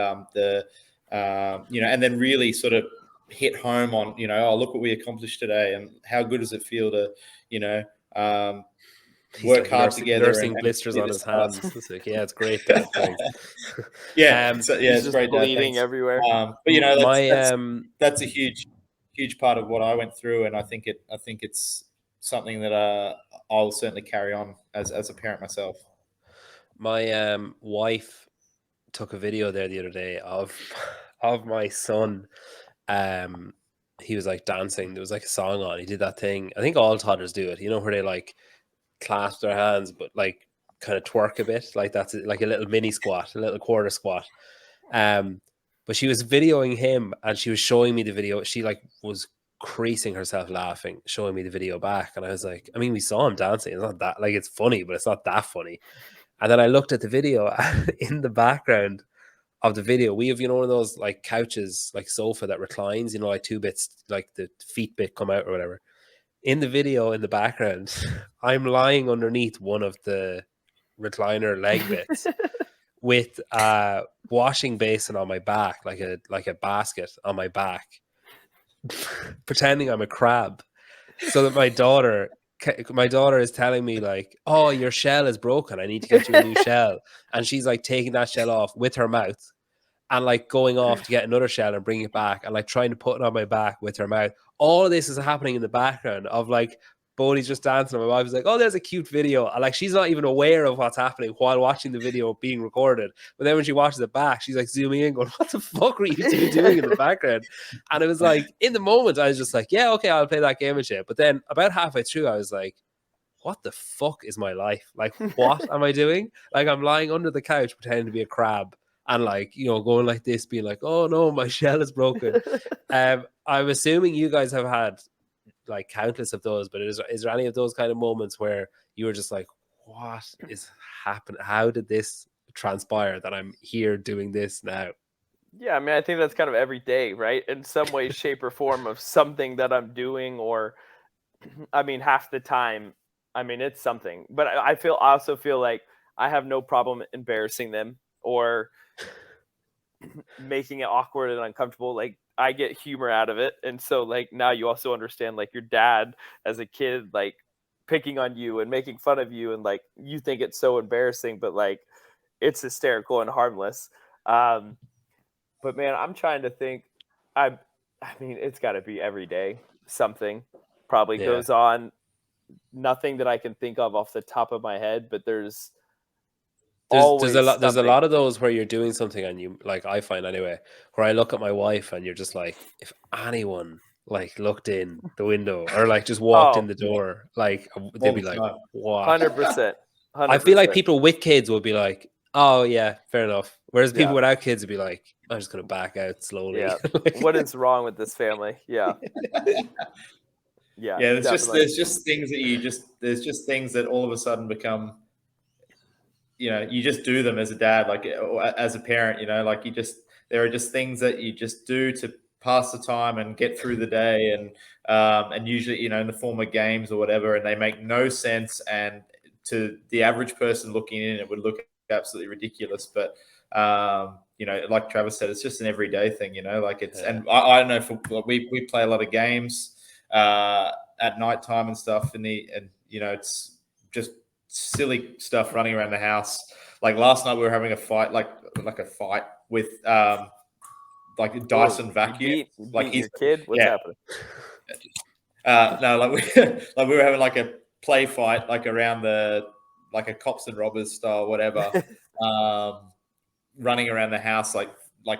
you know, and then really sort of hit home on, you know, oh, look what we accomplished today, and how good does it feel to, you know, work like hard together. Nursing blisters on his hands. It's like, yeah, it's great, Dad. Thanks. It's great, Dad. Bleeding everywhere. But you know, that's a huge part of what I went through, and I think it's something that I'll certainly carry on as a parent myself. My wife took a video there the other day of my son. He was like dancing. There was like a song on. He did that thing. I think all toddlers do it. You know, where they like clasp their hands, but like kind of twerk a bit. Like that's like a little mini squat, a little quarter squat. But she was videoing him, and she was showing me the video. She like was creasing herself laughing, showing me the video back, and I was like, I mean, we saw him dancing. It's not that, like, it's funny, but it's not that funny. And then I looked at the video, and in the background of the video, we have, you know, one of those like couches, like sofa that reclines, you know, like 2 bits, like the feet bit come out or whatever. In the video, in the background, I'm lying underneath one of the recliner leg bits with a washing basin on my back, like a basket on my back, pretending I'm a crab, so that my daughter is telling me like, oh, your shell is broken, I need to get you a new shell. And she's like taking that shell off with her mouth and like going off to get another shell and bring it back and like trying to put it on my back with her mouth. All of this is happening in the background of like Bodhi's just dancing, and my wife was like, oh, there's a cute video. And like, she's not even aware of what's happening while watching the video being recorded. But then when she watches it back, she's like zooming in going, what the fuck were you two doing in the background? And it was like, in the moment, I was just like, yeah, okay, I'll play that game and shit. But then about halfway through, I was like, what the fuck is my life? Like, what am I doing? Like, I'm lying under the couch pretending to be a crab and like, you know, going like this, being like, oh no, my shell is broken. I'm assuming you guys have had like countless of those, but is there any of those kind of moments where you were just like, what is happening? How did this transpire that I'm here doing this now? Yeah, I mean, I think that's kind of every day, right? In some way, shape, or form of something that I'm doing, or I mean, half the time, I mean, it's something. But I also feel like I have no problem embarrassing them or making it awkward and uncomfortable. Like, I get humor out of it. And so like now you also understand like your dad as a kid, like picking on you and making fun of you, and like you think it's so embarrassing, but like it's hysterical and harmless. But man, I'm trying to think. I mean, it's got to be every day something probably goes on. Nothing that I can think of off the top of my head, but there's a lot of those where you're doing something and you, like, I find anyway, where I look at my wife and you're just like, if anyone like looked in the window or like just walked in the door, like they'd be like, what? 100%. I feel like people with kids would be like, oh yeah, fair enough. Whereas people without kids would be like, I'm just gonna back out slowly. Yeah. Like, what is wrong with this family? Yeah. Yeah. There's just things that there's just things that all of a sudden become, you know, you just do them as a dad, like, or as a parent, you know, like there are just things that you just do to pass the time and get through the day, and usually, you know, in the form of games or whatever, and they make no sense, and to the average person looking in, it would look absolutely ridiculous. But You know, like Travis said, it's just an everyday thing. You know, like it's and I don't know we play a lot of games at nighttime and stuff, and you know, it's just silly stuff running around the house. Like last night we were having a fight, like a fight with like a Dyson vacuum. Like he's your kid. What's happening? No, like we were having like a play fight, like around like a cops and robbers style, whatever. Running around the house, like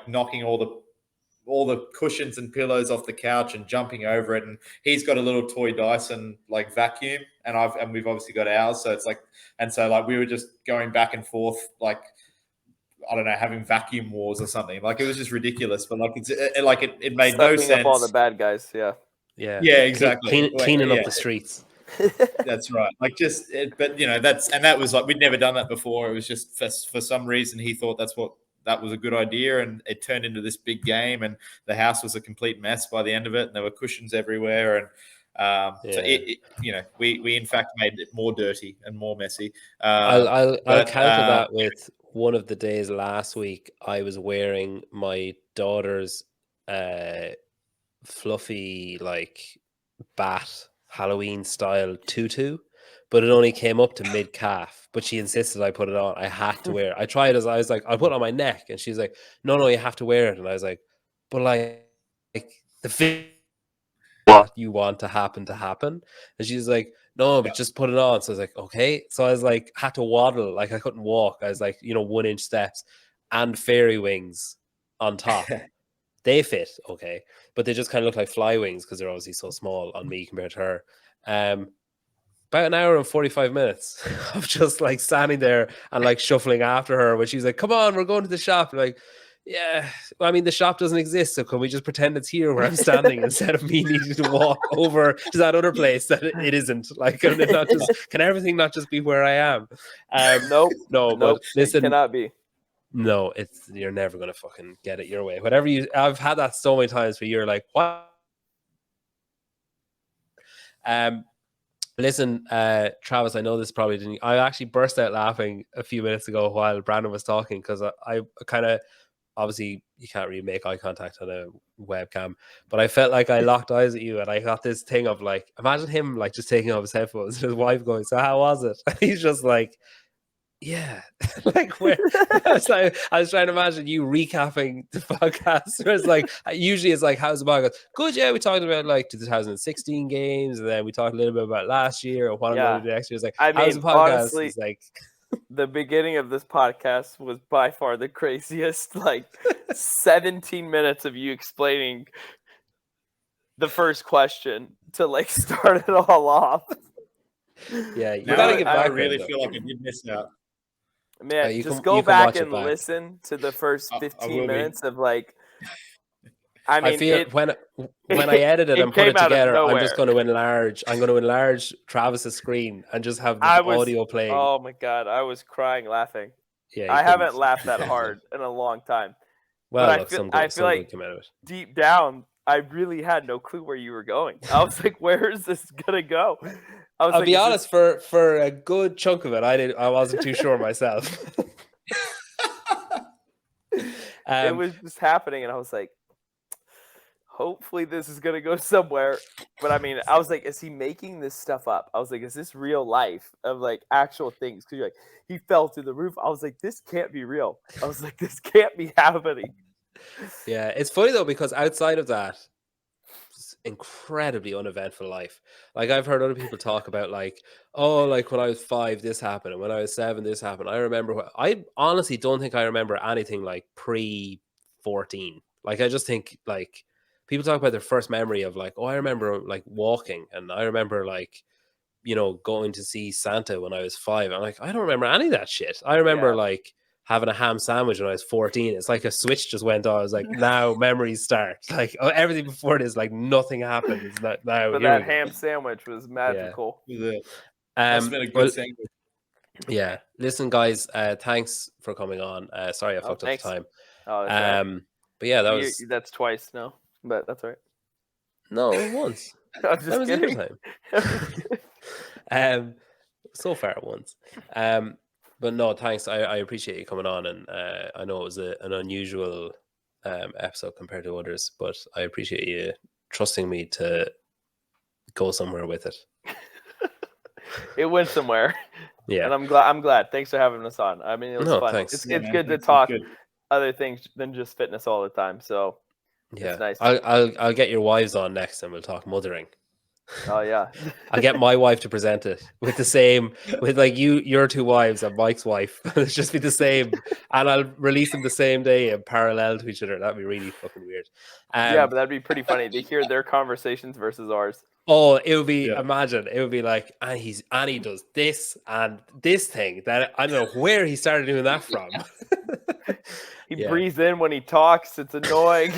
knocking all the cushions and pillows off the couch and jumping over it. And he's got a little toy Dyson like vacuum, and we've obviously got ours. So it's like, and so like we were just going back and forth, like I don't know, having vacuum wars or something. Like it was just ridiculous, but like it made no sense. Up all the bad guys, yeah, exactly. Cleaning up the streets. That's right. Like but you know, that was like we'd never done that before. It was just for some reason he thought that was a good idea, and it turned into this big game, and the house was a complete mess by the end of it, and there were cushions everywhere, and so you know, we in fact made it more dirty and more messy. I'll counter that with one of the days last week. I was wearing my daughter's fluffy like bat Halloween style tutu, but it only came up to mid calf. But she insisted I put it on. I had to wear it. I tried as I was like, I'll put it on my neck, and she's like, no, you have to wear it. And I was like, but like the fit what you want to happen. And she's like, no, but just put it on. So I was like, okay. So I was like, had to waddle, like I couldn't walk. I was like, 1-inch steps and fairy wings on top. They fit okay, but they just kind of look like fly wings because they're obviously so small on me compared to her. About an hour and 45 minutes of just like standing there and like shuffling after her when she's like, come on, we're going to the shop. Like, yeah, well, I mean, the shop doesn't exist, so can we just pretend it's here where I'm standing instead of me needing to walk over to that other place that it isn't? Like, can everything not just be where I am? Nope. But listen, it cannot be. No, you're never gonna fucking get it your way. Whatever I've had that so many times where you're like, what? Listen, Travis, I know this probably didn't. I actually burst out laughing a few minutes ago while Brandon was talking because I kind of obviously you can't really make eye contact on a webcam, but I felt like I locked eyes at you and I got this thing of like, imagine him like just taking off his headphones and his wife going, so how was it? And he's just like, yeah, like where I was trying to imagine you recapping the podcast. Where it's like usually it's like, how's the podcast? Good, yeah. We talked about like 2016 games, and then we talked a little bit about last year or what I'm going to do next year. It's like, how's the podcast? Honestly, it's like the beginning of this podcast was by far the craziest. Like 17 minutes of you explaining the first question to like start it all off. Yeah, you gotta get back. I really feel like I did miss out. Man, just go back and listen to the first 15 minutes of like. I mean, I feel when I edit it and put it together, I'm just going to enlarge. I'm going to enlarge Travis's screen and just have the audio playing. Oh my god, I was crying laughing. Yeah, I haven't laughed that hard in a long time. Well, but look, I feel like deep down, I really had no clue where you were going. I was like, "Where is this gonna go?" I'll be honest. For a good chunk of it, I wasn't too sure myself. It was just happening, and I was like, hopefully this is gonna go somewhere. But I mean, I was like, is he making this stuff up? I was like, is this real life of like actual things? Because you're like, he fell through the roof. I was like, this can't be real. I was like, this can't be happening. Yeah, it's funny though, because outside of that, it's incredibly uneventful life. Like I've heard other people talk about like, oh, like when I was 5, this happened, and when I was 7, this happened. I remember. I honestly don't think I remember anything like pre-14. Like I just think like. People talk about their first memory of like, oh, I remember like walking, and I remember like, going to see Santa when I was 5. I'm like, I don't remember any of that shit. I remember like having a ham sandwich when I was 14. It's like a switch just went on. I was like, now memories start. Like everything before this, like nothing happened. It's not now. But that ham sandwich was magical. Yeah. That's been a good sandwich. Yeah. Listen, guys, thanks for coming on. Sorry I fucked up the time. Oh, that's right. But yeah, that's twice now. But that's all right. No, once. I'm just that was kidding. the other time. So far once. But no, thanks. I appreciate you coming on, and I know it was an unusual episode compared to others, but I appreciate you trusting me to go somewhere with it. It went somewhere. Yeah. And I'm glad. Thanks for having us on. I mean, it was fun. Thanks. It's man. good to It's talk good. other things than just fitness all the time. So Yeah, it's nice. I'll get your wives on next, and we'll talk mothering. Oh yeah. I'll get my wife to present it with like your two wives and Mike's wife. It'll just be the same, and I'll release them the same day and parallel to each other. That'd be really fucking weird. Yeah, but that'd be pretty funny to hear their conversations versus ours. Oh, it would be, imagine, it would be like, and he does this and this thing that I don't know where he started doing that from. He breathes in when he talks. It's annoying.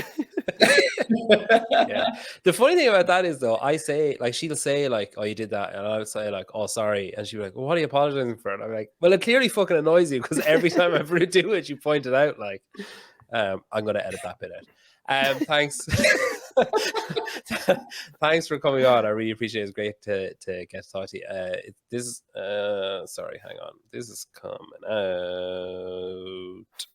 Yeah. The funny thing about that is, though, I say, like, she'll say, like, oh, you did that. And I'll say, like, oh, sorry. And she'll be like, well, what are you apologizing for? And I'm like, well, it clearly fucking annoys you because every time I ever do it, you point it out. Like, I'm going to edit that bit out. Thanks. Thanks for coming on. I really appreciate it. It's great to get to talk to you. Sorry, hang on. This is coming out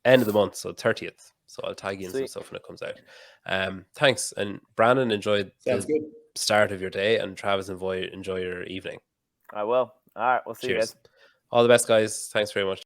end of the month, so 30th. So I'll tag you in some stuff when it comes out. Thanks. And Brandon, enjoyed the start of your day, and Travis, enjoy your evening. I will. All right, we'll see you guys. All the best, guys. Thanks very much.